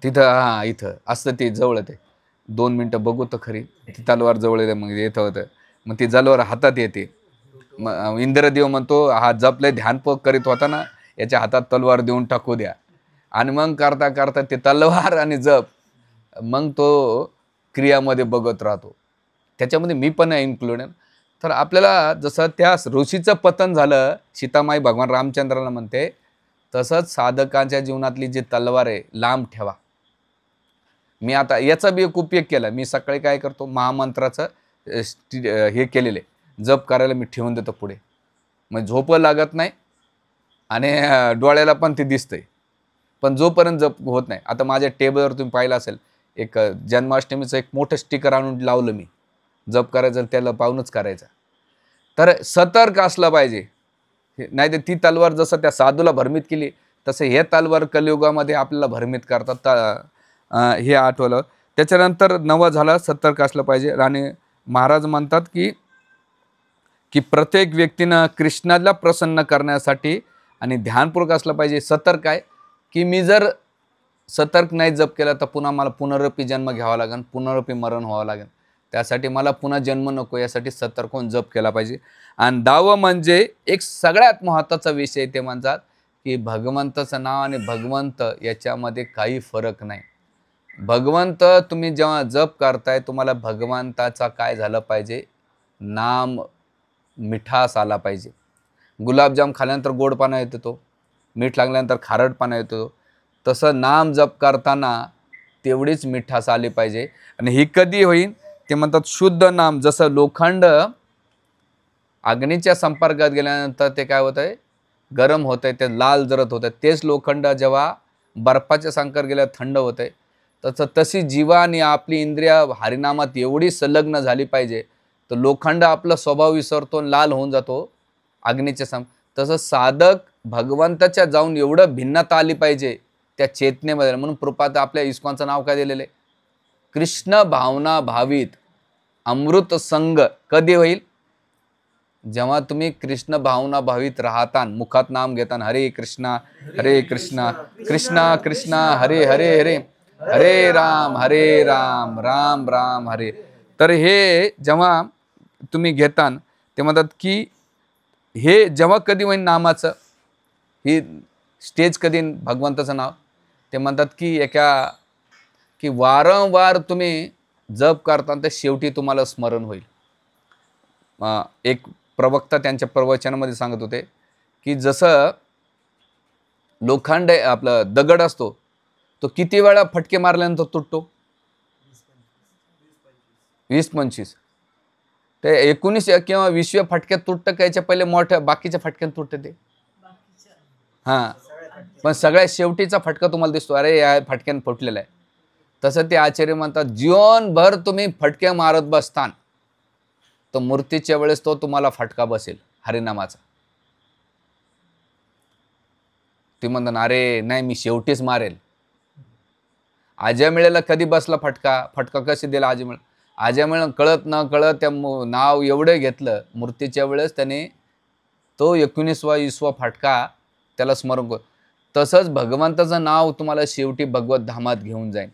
तिथं, हां इथं असतं ते जवळ. ते 2 मिनटं बघू तर खरी, ती तलवार जवळ येते. मग येतं होतं, मग ती तलवार हातात येते. मग इंद्रदेव म्हणतो, हा जपले ध्यानपोक करीत होता ना, याच्या हातात तलवार देऊन टाकू द्या. आणि मग करता करता ते तलवार आणि जप, मग तो क्रियामध्ये बघत राहतो. त्याच्यामध्ये मी पण इन्क्लूड आहे. तर आपल्याला जसं त्या ऋषीचं पतन झालं, सीतामाई भगवान रामचंद्राला म्हणते, तसंच साधकांच्या जीवनातली जी तलवार आहे लांब ठेवा. मी आता याचा बी एक उपयोग केला. मी सकाळी काय करतो, महामंत्राचं हे केलेलं आहे, जप करायला मी ठेवून देतो पुढे. मग झोप लागत नाही आणि डोळ्याला पण ते दिसतंय, पण जोपर्यंत जप होत नाही. आता माझ्या टेबलवर तुम्ही पाहिलं असेल, एक जन्माष्टमीचं एक मोठं स्टिकर आणून लावलं मी, जप करायचं त्याला पाहूनच करायचं. तर सतर्क असलं पाहिजे. नाही तर ती तलवार जसं त्या साधूला भ्रमित केली, तसे हे तलवार कलियुगामध्ये आपल्याला भ्रमित करतात. हे आठवलं. त्याच्यानंतर 9 झालं, सतर्क असलं पाहिजे. आणि महाराज म्हणतात की की प्रत्येक व्यक्तीनं कृष्णाला प्रसन्न करण्यासाठी आणि ध्यानपूर्वक असलं पाहिजे. सतर्क आहे की मी जर सतर्क नाही जप केला तर पुन्हा मला पुनरुपी जन्म घ्यावा लागेल, पुनरुपी मरण व्हावं लागेल. त्यासाठी मला पुन्हा जन्म नको, यासाठी सतर्क होऊन जप केला पाहिजे. आणि 10वं म्हणजे एक सगळ्यात महत्त्वाचा विषय, ते म्हणतात की भगवंताचं नाव आणि भगवंत याच्यामध्ये काही फरक नाही. भगवंत तुम्ही जेव्हा जप करताय, तुम्हाला भगवंताचा काय झालं पाहिजे, नाम मिठास आला पाहिजे. गुलाबजाम खाल्यानंतर गोडपणा येतो, तो मीठ लागल्यानंतर खारटपणा येतो. तसं नाम जप करताना तेवढीच मिठास आली पाहिजे. आणि ही कधी होईल, ते म्हणतात शुद्ध नाम. जसं लोखंड अग्नीच्या संपर्कात गेल्यानंतर ते काय होत आहे, गरम होत आहे, ते लाल जरत होत आहे. तेच लोखंड जेव्हा बर्फाच्या संपर्कात गेल्या थंड होत आहे. तशी जीवा आणि आपली इंद्रिया हरिनामात एवढी संलग्न झाली पाहिजे, तर लोखंड आपला स्वभाव विसरतो, लाल होऊन जातो अग्नीच्या तसं साधक भगवंताच्या जाऊन एवढं भिन्नता आली पाहिजे त्या चेतनेमध्ये. म्हणून प्रपात आपल्या इस्कॉनचं नाव काय दिलेलं आहे, कृष्ण भावना भावित अमृत संग. कधी होईल, जेव्हा तुम्ही कृष्ण भावना भावित राहता, मुखात नाम घेताना हरे कृष्णा कृष्णा कृष्णा हरे हरे हरे हरे राम राम राम हरे. तर हे जेव्हा तुम्ही घेता, ते म्हणतात की हे जेव्हा कधी होईल नामाचं, ही स्टेज कधी भगवंताचं नाव, ते म्हणतात की वारंवार तुम्ही जप करता, तर शेवटी तुम्हाला स्मरण होईल. एक प्रवक्ता त्यांच्या प्रवचनामध्ये सांगत होते की जसं लोखंड आपलं दगड असतो, तो किती वेळा फटके मारल्यानंतर तुटतो, 20-25. ते 19 किंवा 20व्या फटक्यात तुटतं का याच्या पहिले मोठ्या बाकीच्या फटक्यात तुटते ते. हां, पण सगळ्यात शेवटीचा फटका तुम्हाला दिसतो, अरे या फटक्यानं फुटलेला आहे. तसं ते आचार्य म्हणतात, जीवनभर तुम्ही फटके मारत बसतान, तर मूर्तीच्या वेळेस तो तुम्हाला फटका बसेल हरिनामाचा. ती म्हणतात, अरे नाही मी शेवटीच मारेल. आजमिळेला कधी बसला फटका कशी दिला आजमिळ. आजमिळ कळत न कळत त्या नाव एवढं घेतलं मूर्तीच्या वेळेस, त्याने तो 19वा फटका त्याला स्मरण कर. तसंच भगवंताचं नाव तुम्हाला शेवटी भगवत धामात घेऊन जाईल,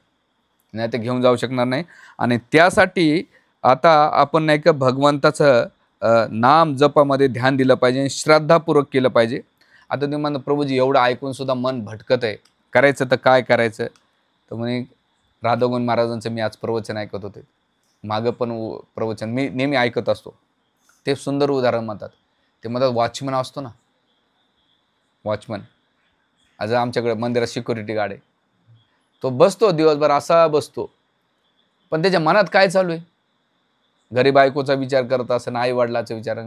नाही तर घेऊन जाऊ शकणार नाही. आणि त्यासाठी आता आपण नाही का भगवंताचं नाम जपामध्ये ध्यान दिलं पाहिजे, श्रद्धापूर्वक केलं पाहिजे. आता तुम्ही म्हणता, प्रभूजी एवढं ऐकून सुद्धा मन भटकत आहे, करायचं तर काय करायचं. तर म्हणे राधागोविंद महाराजांचं मी आज प्रवचन ऐकत होते, मागं पण प्रवचन मी नेहमी ऐकत असतो. ते सुंदर उदाहरण म्हणतात. ते म्हणतात वॉचमन असतो ना, वॉचमन आज आमच्याकडे मंदिरात सिक्युरिटी गार्ड आहे, तो बसतो दिवसभर, असा बसतो, पण त्याच्या मनात काय चालू आहे, घरी बायकोचा विचार करत असेल, आई वडिलाचा विचार,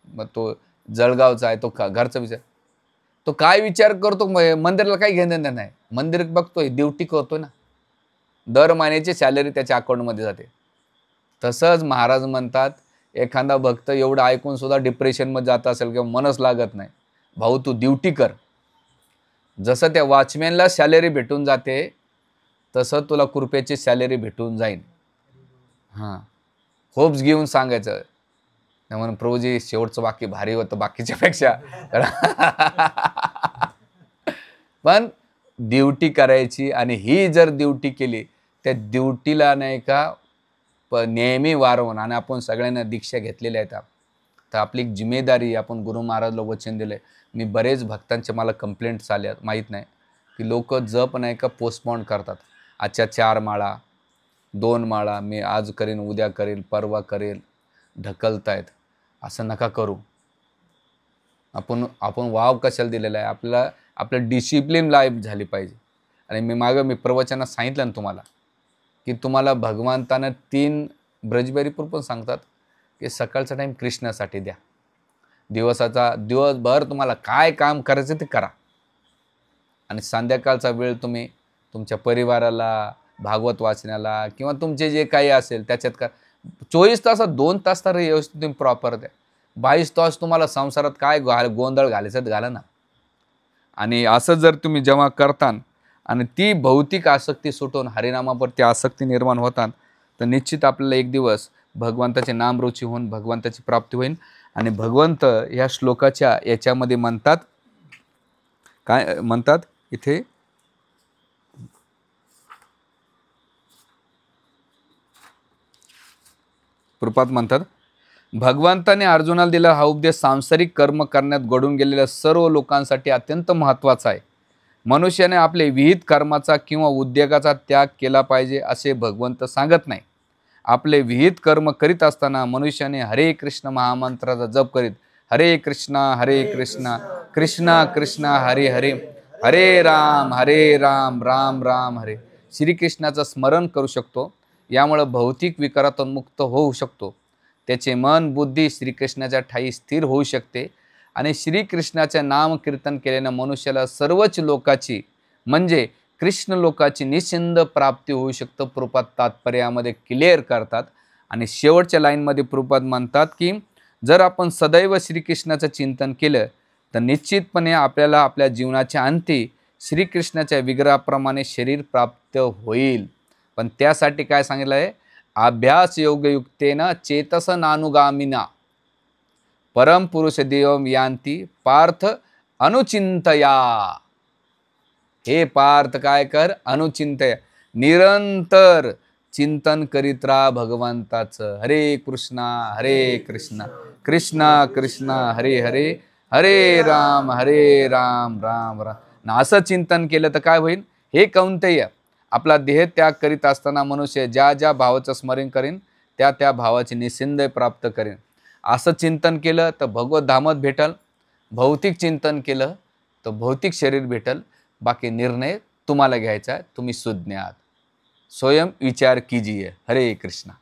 मग तो जळगावचा आहे, तो घरचा विचार, तो काय विचार करतो, मंदिराला काही घेणं नाही. मंदिर बघतोय, ड्युटी करतोय ना, दर महिन्याची सॅलरी त्याच्या अकाउंटमध्ये जाते. तसंच महाराज म्हणतात, एखादा भक्त एवढं ऐकून सुद्धा डिप्रेशनमध्ये जात असेल किंवा मनच लागत नाही, भाऊ तू ड्युटी कर. जसं त्या वॉचमॅनला सॅलरी भेटून जाते, तसं तुला कृपेची सॅलरी भेटून जाईल. हां, होप्स घेऊन सांगायचं. म्हणून प्रभूजी शेवटचं वाक्य भारी होतं बाकीच्या पेक्षा. पण ड्युटी करायची, आणि ही जर ड्युटी केली, त्या ड्युटीला नाही का नेहमी वारवून, आणि आपण सगळ्यांना दीक्षा घेतलेल्या आहेत, तर आपली एक जिम्मेदारी, आपण गुरु महाराजला वचन दिलं आहे. मी बरेच भक्तांचे मला कंप्लेंट्स आल्या, माहीत नाही की लोक जप नाही का पोस्टपोन करतात. आजच्या 4 माळा 2 माळा मी आज करेन, उद्या करेल, परवा करेल, ढकलतायत. असं नका करू. आपण वाव कशाला दिलेला आहे, आपलं डिसिप्लिन लाईफ झाली पाहिजे. आणि मी प्रवचनात सांगितलं ना तुम्हाला, की तुम्हाला भगवंतानं 3 ब्रजबेरीपूर पण सांगतात की सकाळचा टाईम कृष्णासाठी द्या, दिवसभर तुम्हाला काय काम करायचं ते करा, आणि संध्याकाळचा वेळ तुम्ही तुमच्या परिवाराला, भागवत वाचण्याला, किंवा तुमचे जे काही असेल त्याच्यात का 24 तासात 2 तास तर व्यवस्थित तुम्ही प्रॉपर द्या. 22 तास तुम्हाला संसारात काय गोंधळ घालायचं घाला ना. आणि असं जर तुम्ही जेव्हा करता आणि ती भौतिक आसक्ती सुटून हरिनामावरती आसक्ती निर्माण होतात, तर निश्चित आपल्याला एक दिवस भगवंताचे नाम रुची होऊन भगवंताची प्राप्ती होईल. आणि भगवंत ह्या श्लोकाच्या याच्यामध्ये म्हणतात, काय म्हणतात इथे, कृपात म्हणतात, भगवंताने अर्जुनाला दिला हा उपदेश सांसारिक कर्म करण्यात गडून गेलेल्या सर्व लोकांसाठी अत्यंत महत्त्वाचा आहे. मनुष्याने आपले विहित कर्माचा किंवा उद्योगाचा त्याग केला पाहिजे असे भगवंत सांगत नाही. आपले विहित कर्म करीत असताना मनुष्याने हरे कृष्ण महामंत्राचा जप करीत हरे कृष्णा कृष्णा कृष्णा हरे हरे, हरे राम राम राम हरे श्रीकृष्णाचं स्मरण करू शकतो. यामुळे भौतिक विकारातून मुक्त होऊ शकतो. त्याचे मन बुद्धी श्रीकृष्णाच्या ठाई स्थिर होऊ शकते आणि श्रीकृष्णाचे नाम कीर्तन केल्याने मनुष्याला सर्वच लोकाची म्हणजे कृष्ण लोकाची निश्चिंद प्राप्ती होऊ शकतं. प्रभुपाद तात्पर्यामध्ये क्लिअर करतात. आणि शेवटच्या लाईनमध्ये प्रभुपाद म्हणतात की जर आपण सदैव श्रीकृष्णाचं चिंतन केलं तर निश्चितपणे आपल्याला आपल्या जीवनाच्या अंती श्रीकृष्णाच्या विग्रहाप्रमाणे शरीर प्राप्त होईल. पण त्यासाठी काय सांगितलं आहे, अभ्यास योगयुक्तेन चेतस नानुगामिना परम पुरुष देवम यांती पार्थ अनुचिंतया. हे पार्थ काय कर, अनुचिंतया, निरंतर चिंतन करीत राहा भगवंताचं. हरे कृष्णा कृष्णा कृष्णा हरे हरे, हरे राम राम राम. असं चिंतन केलं तर काय होईल, हे कौंतेय आपला देह त्याग करीत असताना मनुष्य ज्या ज्या भावाचं स्मरण करेन त्या त्या भावाची निस्सिंद प्राप्त करेन. असं चिंतन केलं तर भगवत धामत भेटल, भौतिक चिंतन केलं तर भौतिक शरीर भेटल. बाकी निर्णय तुम्हाला घ्यायचा आहे, तुम्ही सुज्ञ आहात. स्वयं विचार कीजिए. हरे कृष्णा.